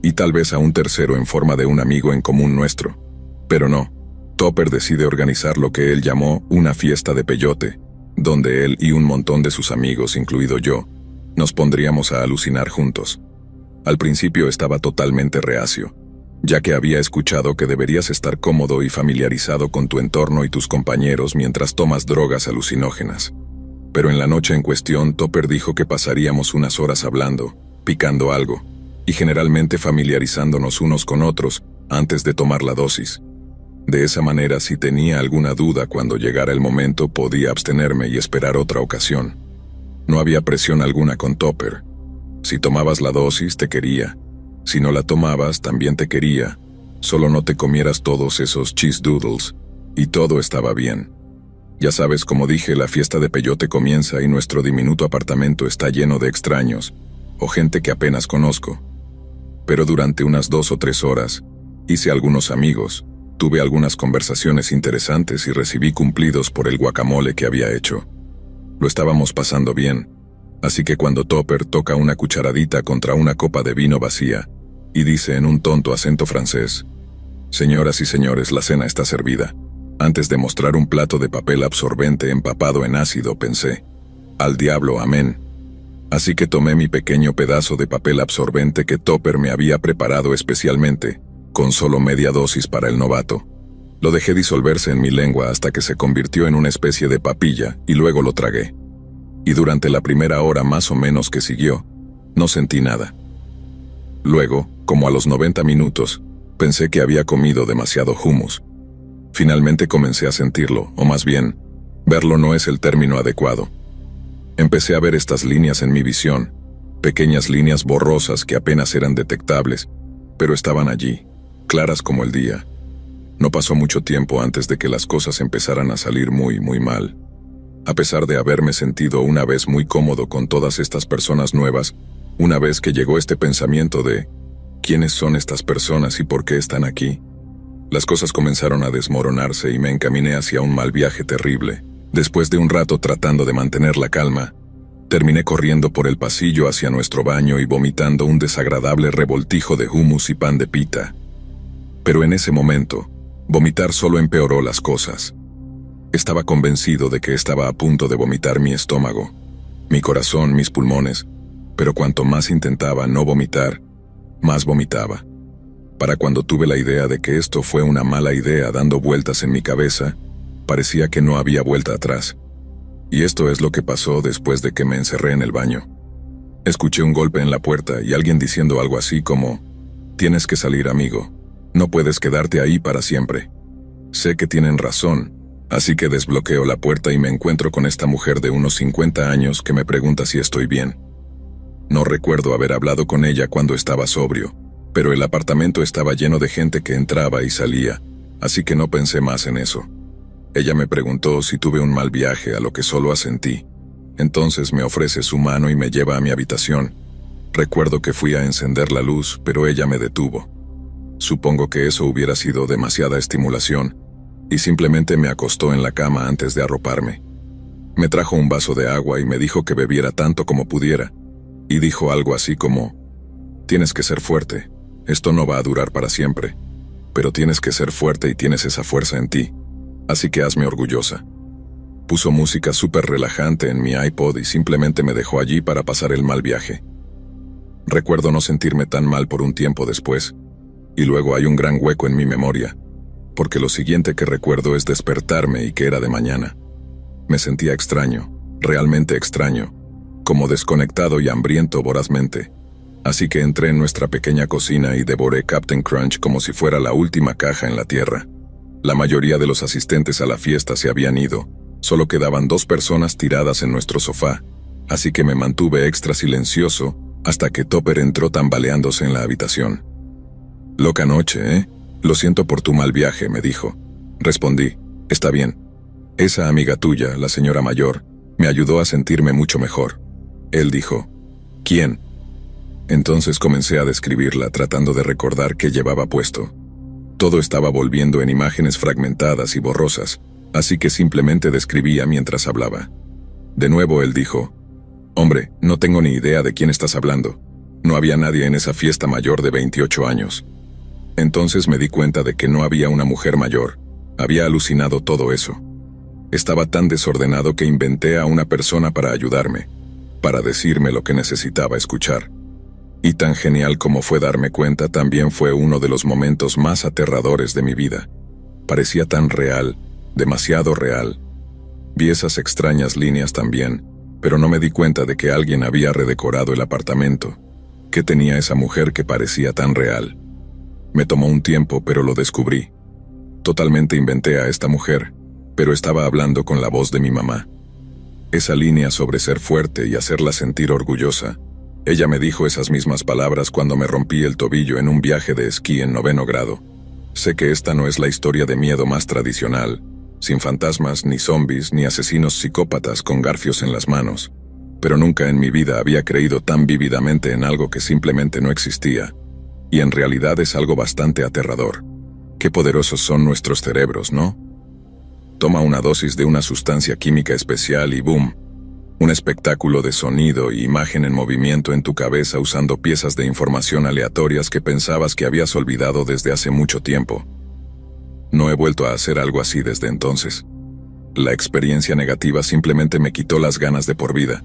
y tal vez a un tercero en forma de un amigo en común nuestro. Pero no. Topper decide organizar lo que él llamó una fiesta de peyote, donde él y un montón de sus amigos, incluido yo, nos pondríamos a alucinar juntos. Al principio estaba totalmente reacio, ya que había escuchado que deberías estar cómodo y familiarizado con tu entorno y tus compañeros mientras tomas drogas alucinógenas. Pero en la noche en cuestión, Topper dijo que pasaríamos unas horas hablando, picando algo, y generalmente familiarizándonos unos con otros antes de tomar la dosis. De esa manera, si tenía alguna duda cuando llegara el momento, podía abstenerme y esperar otra ocasión. No había presión alguna con Topper. Si tomabas la dosis, te quería. Si no la tomabas, también te quería. Solo no te comieras todos esos cheese doodles, y todo estaba bien. Ya sabes, como dije, la fiesta de peyote comienza y nuestro diminuto apartamento está lleno de extraños, o gente que apenas conozco. Pero durante unas 2 o 3 horas, hice algunos amigos, tuve algunas conversaciones interesantes y recibí cumplidos por el guacamole que había hecho. Lo estábamos pasando bien, así que cuando Topper toca una cucharadita contra una copa de vino vacía, y dice en un tonto acento francés: «Señoras y señores, la cena está servida», antes de mostrar un plato de papel absorbente empapado en ácido, pensé: «Al diablo, amén». Así que tomé mi pequeño pedazo de papel absorbente que Topper me había preparado especialmente, con solo media dosis para el novato. Lo dejé disolverse en mi lengua hasta que se convirtió en una especie de papilla y luego lo tragué. Y durante la primera hora más o menos que siguió, no sentí nada. Luego, como a los 90 minutos, pensé que había comido demasiado hummus. Finalmente comencé a sentirlo, o más bien, verlo no es el término adecuado. Empecé a ver estas líneas en mi visión, pequeñas líneas borrosas que apenas eran detectables, pero estaban allí, claras como el día. No pasó mucho tiempo antes de que las cosas empezaran a salir muy mal. A pesar de haberme sentido una vez muy cómodo con todas estas personas nuevas, una vez que llegó este pensamiento de ¿quiénes son estas personas y por qué están aquí?, las cosas comenzaron a desmoronarse y me encaminé hacia un mal viaje terrible. Después de un rato tratando de mantener la calma, terminé corriendo por el pasillo hacia nuestro baño y vomitando un desagradable revoltijo de hummus y pan de pita. Pero en ese momento, vomitar solo empeoró las cosas. Estaba convencido de que estaba a punto de vomitar mi estómago, mi corazón, mis pulmones, pero cuanto más intentaba no vomitar, más vomitaba. Para cuando tuve la idea de que esto fue una mala idea dando vueltas en mi cabeza, parecía que no había vuelta atrás. Y esto es lo que pasó después de que me encerré en el baño. Escuché un golpe en la puerta y alguien diciendo algo así como: «Tienes que salir, amigo. No puedes quedarte ahí para siempre». Sé que tienen razón, así que desbloqueo la puerta y me encuentro con esta mujer de unos 50 años que me pregunta si estoy bien. No recuerdo haber hablado con ella cuando estaba sobrio, pero el apartamento estaba lleno de gente que entraba y salía, así que no pensé más en eso. Ella me preguntó si tuve un mal viaje, a lo que solo asentí. Entonces me ofrece su mano y me lleva a mi habitación. Recuerdo que fui a encender la luz, pero ella me detuvo. Supongo que eso hubiera sido demasiada estimulación, y simplemente me acostó en la cama antes de arroparme. Me trajo un vaso de agua y me dijo que bebiera tanto como pudiera, y dijo algo así como: «Tienes que ser fuerte. Esto no va a durar para siempre, pero tienes que ser fuerte y tienes esa fuerza en ti, así que hazme orgullosa». Puso música súper relajante en mi iPod y simplemente me dejó allí para pasar el mal viaje. Recuerdo no sentirme tan mal por un tiempo después, y luego hay un gran hueco en mi memoria, porque lo siguiente que recuerdo es despertarme y que era de mañana. Me sentía extraño, realmente extraño, como desconectado y hambriento vorazmente. Así que entré en nuestra pequeña cocina y devoré Captain Crunch como si fuera la última caja en la tierra. La mayoría de los asistentes a la fiesta se habían ido, solo quedaban 2 personas tiradas en nuestro sofá, así que me mantuve extra silencioso hasta que Topper entró tambaleándose en la habitación. «Loca noche, ¿eh? Lo siento por tu mal viaje», me dijo. Respondí: «Está bien. Esa amiga tuya, la señora mayor, me ayudó a sentirme mucho mejor». Él dijo: «¿Quién?». Entonces comencé a describirla, tratando de recordar qué llevaba puesto. Todo estaba volviendo en imágenes fragmentadas y borrosas, así que simplemente describía mientras hablaba. De nuevo él dijo: «Hombre, no tengo ni idea de quién estás hablando. No había nadie en esa fiesta mayor de 28 años». Entonces me di cuenta de que no había una mujer mayor. Había alucinado todo eso. Estaba tan desordenado que inventé a una persona para ayudarme, para decirme lo que necesitaba escuchar. Y tan genial como fue darme cuenta, también fue uno de los momentos más aterradores de mi vida. Parecía tan real, demasiado real. Vi esas extrañas líneas también, pero no me di cuenta de que alguien había redecorado el apartamento. ¿Qué tenía esa mujer que parecía tan real? Me tomó un tiempo, pero lo descubrí. Totalmente inventé a esta mujer, pero estaba hablando con la voz de mi mamá. Esa línea sobre ser fuerte y hacerla sentir orgullosa. Ella me dijo esas mismas palabras cuando me rompí el tobillo en un viaje de esquí en 9º grado. Sé que esta no es la historia de miedo más tradicional, sin fantasmas, ni zombies, ni asesinos psicópatas con garfios en las manos, pero nunca en mi vida había creído tan vívidamente en algo que simplemente no existía, y en realidad es algo bastante aterrador. Qué poderosos son nuestros cerebros, ¿no? Toma una dosis de una sustancia química especial y ¡boom! Un espectáculo de sonido y imagen en movimiento en tu cabeza usando piezas de información aleatorias que pensabas que habías olvidado desde hace mucho tiempo. No he vuelto a hacer algo así desde entonces. La experiencia negativa simplemente me quitó las ganas de por vida.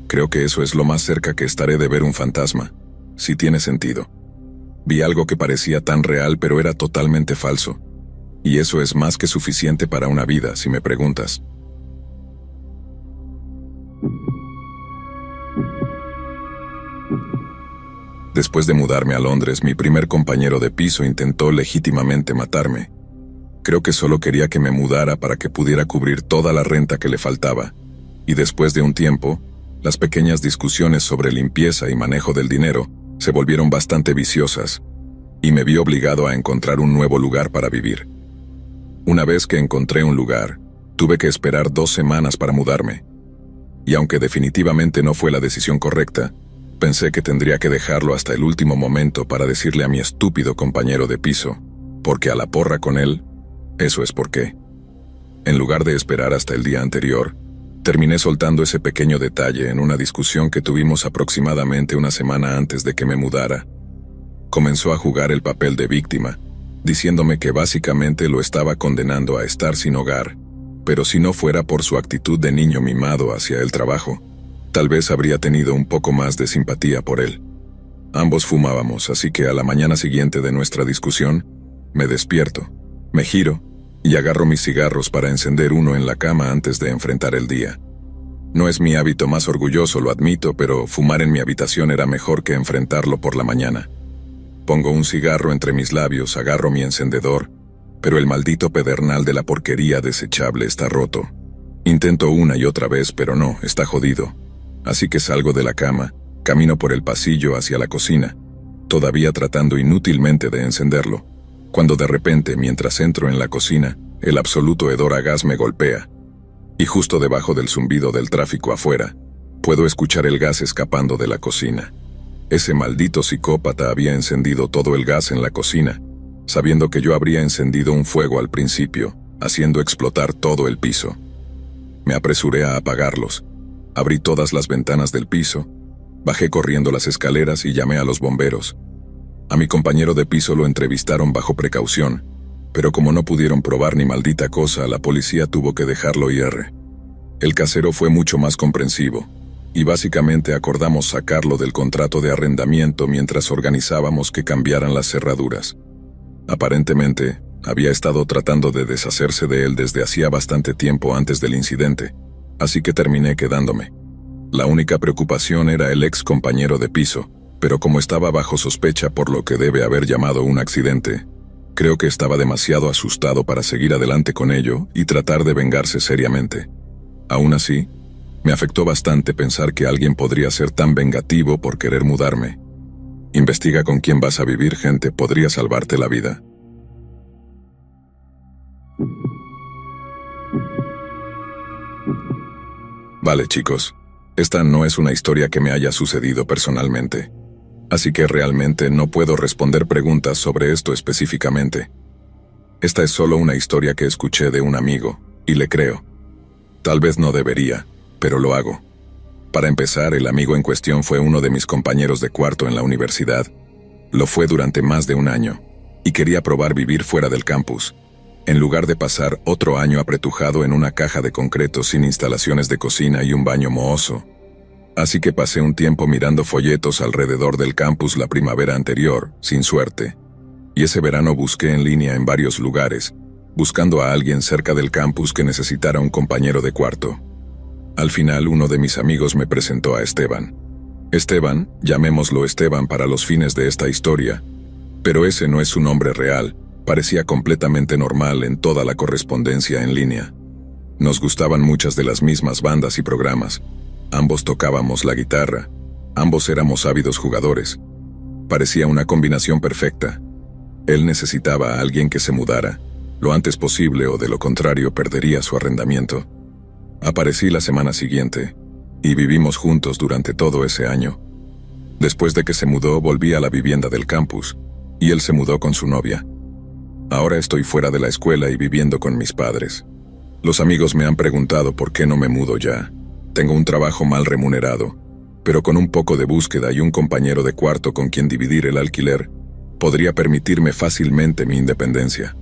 Creo que eso es lo más cerca que estaré de ver un fantasma. Sí tiene sentido. Vi algo que parecía tan real pero era totalmente falso. Y eso es más que suficiente para una vida, si me preguntas. Después de mudarme a Londres, mi primer compañero de piso intentó legítimamente matarme. Creo que solo quería que me mudara para que pudiera cubrir toda la renta que le faltaba. Y después de un tiempo, las pequeñas discusiones sobre limpieza y manejo del dinero se volvieron bastante viciosas, y me vi obligado a encontrar un nuevo lugar para vivir. Una vez que encontré un lugar, tuve que esperar 2 semanas para mudarme. Y aunque definitivamente no fue la decisión correcta, pensé que tendría que dejarlo hasta el último momento para decirle a mi estúpido compañero de piso, porque a la porra con él, eso es por qué. En lugar de esperar hasta el día anterior, terminé soltando ese pequeño detalle en una discusión que tuvimos aproximadamente una semana antes de que me mudara. Comenzó a jugar el papel de víctima, diciéndome que básicamente lo estaba condenando a estar sin hogar, pero si no fuera por su actitud de niño mimado hacia el trabajo, tal vez habría tenido un poco más de simpatía por él. Ambos fumábamos, así que a la mañana siguiente de nuestra discusión, me despierto, me giro y agarro mis cigarros para encender uno en la cama antes de enfrentar el día. No es mi hábito más orgulloso, lo admito, pero fumar en mi habitación era mejor que enfrentarlo por la mañana. Pongo un cigarro entre mis labios, agarro mi encendedor, pero el maldito pedernal de la porquería desechable está roto. Intento una y otra vez, pero no, está jodido. Así que salgo de la cama, camino por el pasillo hacia la cocina, todavía tratando inútilmente de encenderlo, cuando de repente, mientras entro en la cocina, el absoluto hedor a gas me golpea. Y justo debajo del zumbido del tráfico afuera, puedo escuchar el gas escapando de la cocina. Ese maldito psicópata había encendido todo el gas en la cocina, sabiendo que yo habría encendido un fuego al principio, haciendo explotar todo el piso. Me apresuré a apagarlos, abrí todas las ventanas del piso, bajé corriendo las escaleras y llamé a los bomberos. A mi compañero de piso lo entrevistaron bajo precaución, pero como no pudieron probar ni maldita cosa, la policía tuvo que dejarlo ir. El casero fue mucho más comprensivo, y básicamente acordamos sacarlo del contrato de arrendamiento mientras organizábamos que cambiaran las cerraduras. Aparentemente, había estado tratando de deshacerse de él desde hacía bastante tiempo antes del incidente, así que terminé quedándome. La única preocupación era el ex compañero de piso, pero como estaba bajo sospecha por lo que debe haber llamado un accidente, creo que estaba demasiado asustado para seguir adelante con ello y tratar de vengarse seriamente. Aún así, me afectó bastante pensar que alguien podría ser tan vengativo por querer mudarme. Investiga con quién vas a vivir, gente, podría salvarte la vida. Vale, chicos, esta no es una historia que me haya sucedido personalmente, así que realmente no puedo responder preguntas sobre esto específicamente. Esta es solo una historia que escuché de un amigo, y le creo. Tal vez no debería, pero lo hago. Para empezar, el amigo en cuestión fue uno de mis compañeros de cuarto en la universidad. Lo fue durante más de un año, y quería probar vivir fuera del campus, en lugar de pasar otro año apretujado en una caja de concreto sin instalaciones de cocina y un baño mohoso. Así que pasé un tiempo mirando folletos alrededor del campus la primavera anterior, sin suerte. Y ese verano busqué en línea en varios lugares, buscando a alguien cerca del campus que necesitara un compañero de cuarto. Al final, uno de mis amigos me presentó a Esteban. Esteban, llamémoslo Esteban para los fines de esta historia, pero ese no es su nombre real, parecía completamente normal en toda la correspondencia en línea. Nos gustaban muchas de las mismas bandas y programas, ambos tocábamos la guitarra, ambos éramos ávidos jugadores. Parecía una combinación perfecta. Él necesitaba a alguien que se mudara lo antes posible o de lo contrario perdería su arrendamiento. Aparecí la semana siguiente y vivimos juntos durante todo ese año. Después de que se mudó, volví a la vivienda del campus y él se mudó con su novia. Ahora estoy fuera de la escuela y viviendo con mis padres. Los amigos me han preguntado por qué no me mudo ya. Tengo un trabajo mal remunerado, pero con un poco de búsqueda y un compañero de cuarto con quien dividir el alquiler, podría permitirme fácilmente mi independencia.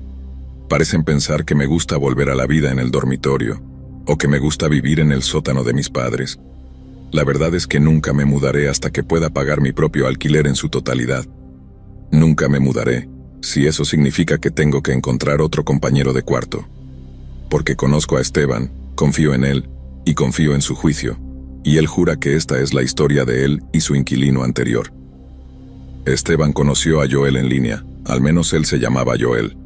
Parecen pensar que me gusta volver a la vida en el dormitorio, o que me gusta vivir en el sótano de mis padres. La verdad es que nunca me mudaré hasta que pueda pagar mi propio alquiler en su totalidad. Nunca me mudaré, si eso significa que tengo que encontrar otro compañero de cuarto. Porque conozco a Esteban, confío en él, y confío en su juicio, y él jura que esta es la historia de él y su inquilino anterior. Esteban conoció a Joel en línea, al menos él se llamaba Joel.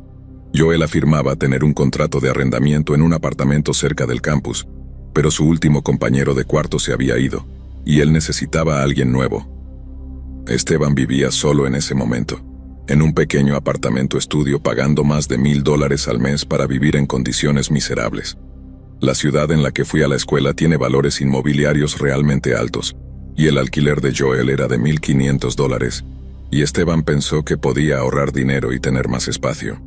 Joel afirmaba tener un contrato de arrendamiento en un apartamento cerca del campus, pero su último compañero de cuarto se había ido, y él necesitaba a alguien nuevo. Esteban vivía solo en ese momento, en un pequeño apartamento estudio pagando más de $1,000 al mes para vivir en condiciones miserables. La ciudad en la que fui a la escuela tiene valores inmobiliarios realmente altos, y el alquiler de Joel era de $1,500, y Esteban pensó que podía ahorrar dinero y tener más espacio.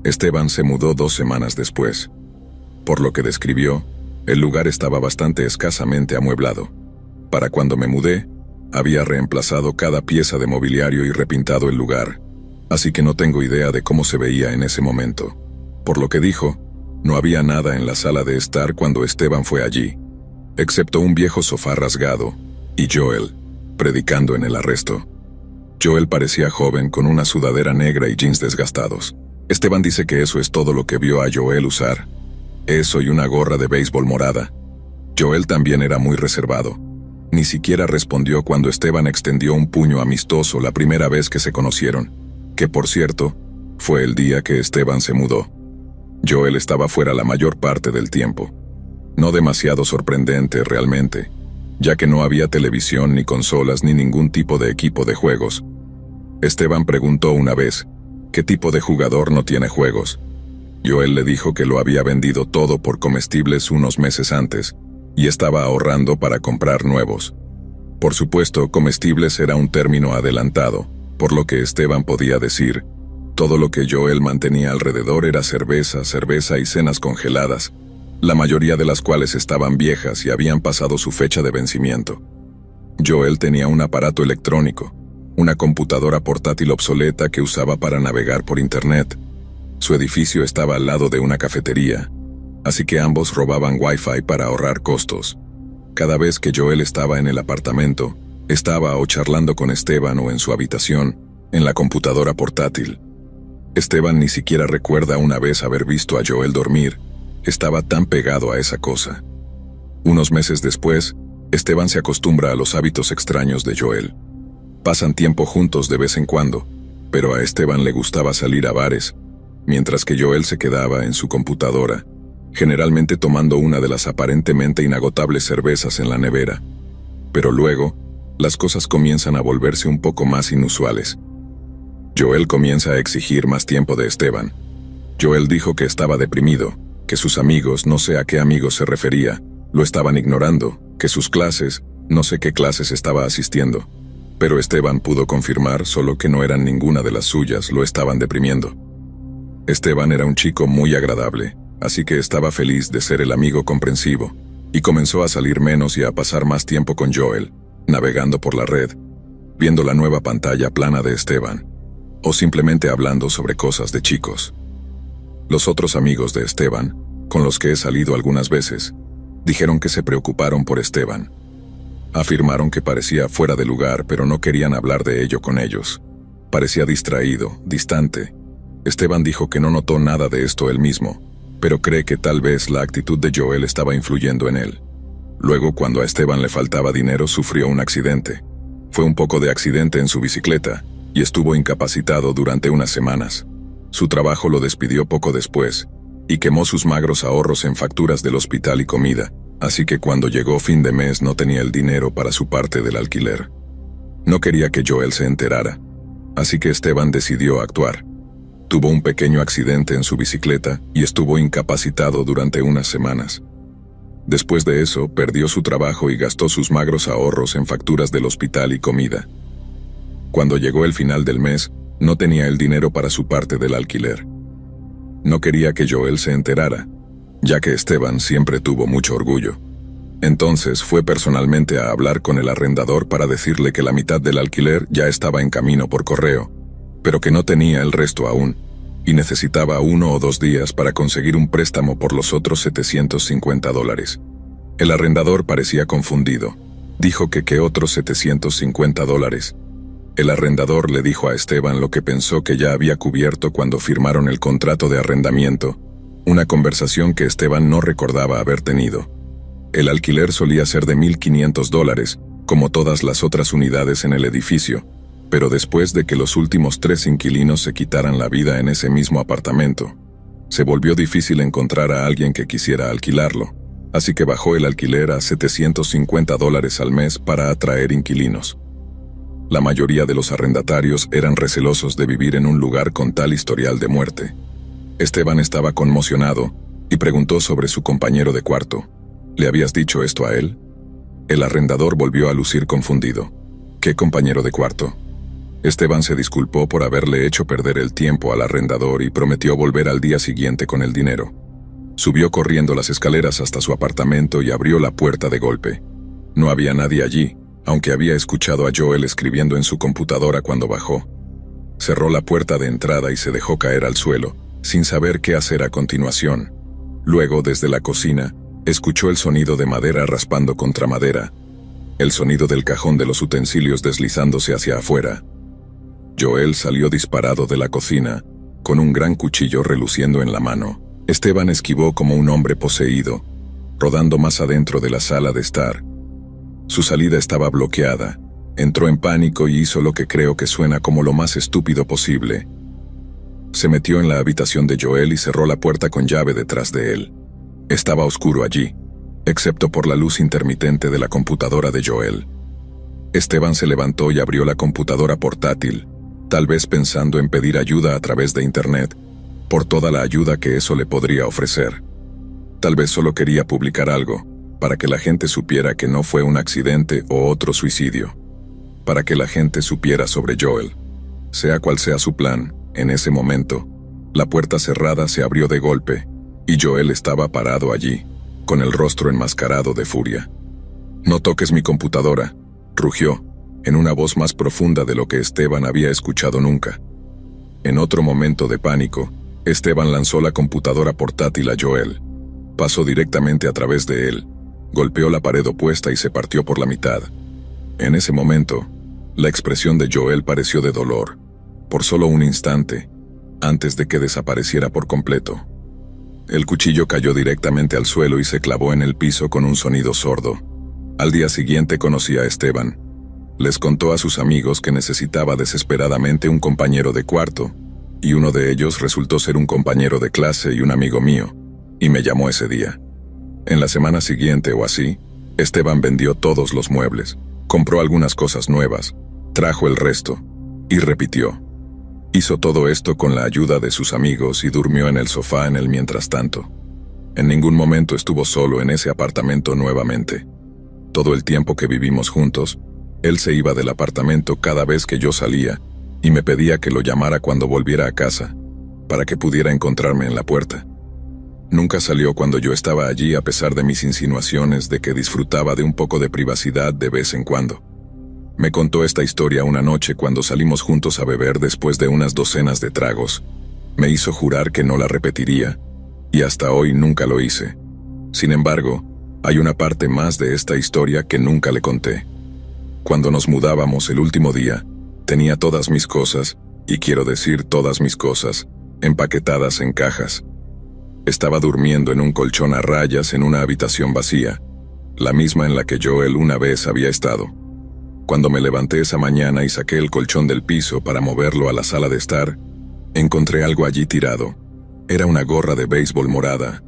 Esteban se mudó 2 semanas después. Por lo que describió, el lugar estaba bastante escasamente amueblado. Para cuando me mudé, había reemplazado cada pieza de mobiliario y repintado el lugar, así que no tengo idea de cómo se veía en ese momento. Por lo que dijo, no había nada en la sala de estar cuando Esteban fue allí, excepto un viejo sofá rasgado, y Joel, predicando en el arresto. Joel parecía joven con una sudadera negra y jeans desgastados. Esteban dice que eso es todo lo que vio a Joel usar. Eso y una gorra de béisbol morada. Joel también era muy reservado. Ni siquiera respondió cuando Esteban extendió un puño amistoso la primera vez que se conocieron, que por cierto, fue el día que Esteban se mudó. Joel estaba fuera la mayor parte del tiempo. No demasiado sorprendente realmente, ya que no había televisión ni consolas ni ningún tipo de equipo de juegos. Esteban preguntó una vez, ¿qué tipo de jugador no tiene juegos? Joel le dijo que lo había vendido todo por comestibles unos meses antes, y estaba ahorrando para comprar nuevos. Por supuesto, comestibles era un término adelantado, por lo que Esteban podía decir, todo lo que Joel mantenía alrededor era cerveza y cenas congeladas, la mayoría de las cuales estaban viejas y habían pasado su fecha de vencimiento. Joel tenía un aparato electrónico, una computadora portátil obsoleta que usaba para navegar por internet. Su edificio estaba al lado de una cafetería, así que ambos robaban Wi-Fi para ahorrar costos. Cada vez que Joel estaba en el apartamento, estaba o charlando con Esteban o en su habitación, en la computadora portátil. Esteban ni siquiera recuerda una vez haber visto a Joel dormir, estaba tan pegado a esa cosa. Unos meses después, Esteban se acostumbra a los hábitos extraños de Joel. Pasan tiempo juntos de vez en cuando, pero a Esteban le gustaba salir a bares, mientras que Joel se quedaba en su computadora, generalmente tomando una de las aparentemente inagotables cervezas en la nevera. Pero luego, las cosas comienzan a volverse un poco más inusuales. Joel comienza a exigir más tiempo de Esteban. Joel dijo que estaba deprimido, que sus amigos, no sé a qué amigos se refería, lo estaban ignorando, que sus clases, no sé qué clases estaba asistiendo. Pero Esteban pudo confirmar solo que no eran ninguna de las suyas, lo estaban deprimiendo. Esteban era un chico muy agradable, así que estaba feliz de ser el amigo comprensivo, y comenzó a salir menos y a pasar más tiempo con Joel, navegando por la red, viendo la nueva pantalla plana de Esteban, o simplemente hablando sobre cosas de chicos. Los otros amigos de Esteban, con los que he salido algunas veces, dijeron que se preocuparon por Esteban. Afirmaron que parecía fuera de lugar, pero no querían hablar de ello con ellos. Parecía distraído, distante, Esteban dijo que no notó nada de esto él mismo, pero cree que tal vez la actitud de Joel estaba influyendo en él. Luego, cuando a Esteban le faltaba dinero, sufrió un accidente. Fue un poco de accidente en su bicicleta y estuvo incapacitado durante unas semanas. Su trabajo lo despidió poco después y quemó sus magros ahorros en facturas del hospital y comida, así que cuando llegó fin de mes no tenía el dinero para su parte del alquiler. No quería que Joel se enterara, así que Esteban decidió actuar. Tuvo un pequeño accidente en su bicicleta y estuvo incapacitado durante unas semanas. Después de eso, perdió su trabajo y gastó sus magros ahorros en facturas del hospital y comida. Cuando llegó el final del mes, no tenía el dinero para su parte del alquiler. No quería que Joel se enterara, ya que Esteban siempre tuvo mucho orgullo. Entonces fue personalmente a hablar con el arrendador para decirle que la mitad del alquiler ya estaba en camino por correo, pero que no tenía el resto aún, y necesitaba 1 o 2 días para conseguir un préstamo por los otros $750. El arrendador parecía confundido. Dijo que ¿qué otros $750? El arrendador le dijo a Esteban lo que pensó que ya había cubierto cuando firmaron el contrato de arrendamiento, una conversación que Esteban no recordaba haber tenido. El alquiler solía ser de $1,500, como todas las otras unidades en el edificio, pero después de que los últimos 3 inquilinos se quitaran la vida en ese mismo apartamento, se volvió difícil encontrar a alguien que quisiera alquilarlo, así que bajó el alquiler a $750 al mes para atraer inquilinos. La mayoría de los arrendatarios eran recelosos de vivir en un lugar con tal historial de muerte. Esteban estaba conmocionado y preguntó sobre su compañero de cuarto. ¿Le habías dicho esto a él? El arrendador volvió a lucir confundido. ¿Qué compañero de cuarto? Esteban se disculpó por haberle hecho perder el tiempo al arrendador y prometió volver al día siguiente con el dinero. Subió corriendo las escaleras hasta su apartamento y abrió la puerta de golpe. No había nadie allí, aunque había escuchado a Joel escribiendo en su computadora cuando bajó. Cerró la puerta de entrada y se dejó caer al suelo, sin saber qué hacer a continuación. Luego, desde la cocina, escuchó el sonido de madera raspando contra madera, el sonido del cajón de los utensilios deslizándose hacia afuera. Joel salió disparado de la cocina, con un gran cuchillo reluciendo en la mano. Esteban esquivó como un hombre poseído, rodando más adentro de la sala de estar. Su salida estaba bloqueada. Entró en pánico y hizo lo que creo que suena como lo más estúpido posible. Se metió en la habitación de Joel y cerró la puerta con llave detrás de él. Estaba oscuro allí, excepto por la luz intermitente de la computadora de Joel. Esteban se levantó y abrió la computadora portátil, tal vez pensando en pedir ayuda a través de internet, por toda la ayuda que eso le podría ofrecer. Tal vez solo quería publicar algo, para que la gente supiera que no fue un accidente o otro suicidio. Para que la gente supiera sobre Joel. Sea cual sea su plan, en ese momento, la puerta cerrada se abrió de golpe, y Joel estaba parado allí, con el rostro enmascarado de furia. «No toques mi computadora», rugió, en una voz más profunda de lo que Esteban había escuchado nunca. En otro momento de pánico, Esteban lanzó la computadora portátil a Joel. Pasó directamente a través de él, golpeó la pared opuesta y se partió por la mitad. En ese momento, la expresión de Joel pareció de dolor, por solo un instante, antes de que desapareciera por completo. El cuchillo cayó directamente al suelo y se clavó en el piso con un sonido sordo. Al día siguiente conocí a Esteban. Les contó a sus amigos que necesitaba desesperadamente un compañero de cuarto, y uno de ellos resultó ser un compañero de clase y un amigo mío, y me llamó ese día. En la semana siguiente o así, Esteban vendió todos los muebles, compró algunas cosas nuevas, trajo el resto, y repitió. Hizo todo esto con la ayuda de sus amigos y durmió en el sofá en el mientras tanto. En ningún momento estuvo solo en ese apartamento nuevamente. Todo el tiempo que vivimos juntos, él se iba del apartamento cada vez que yo salía y me pedía que lo llamara cuando volviera a casa, para que pudiera encontrarme en la puerta. Nunca salió cuando yo estaba allí a pesar de mis insinuaciones de que disfrutaba de un poco de privacidad de vez en cuando. Me contó esta historia una noche cuando salimos juntos a beber después de unas docenas de tragos. Me hizo jurar que no la repetiría, y hasta hoy nunca lo hice. Sin embargo, hay una parte más de esta historia que nunca le conté. Cuando nos mudábamos el último día, tenía todas mis cosas, y quiero decir todas mis cosas, empaquetadas en cajas. Estaba durmiendo en un colchón a rayas en una habitación vacía, la misma en la que Joel una vez había estado. Cuando me levanté esa mañana y saqué el colchón del piso para moverlo a la sala de estar, encontré algo allí tirado. Era una gorra de béisbol morada,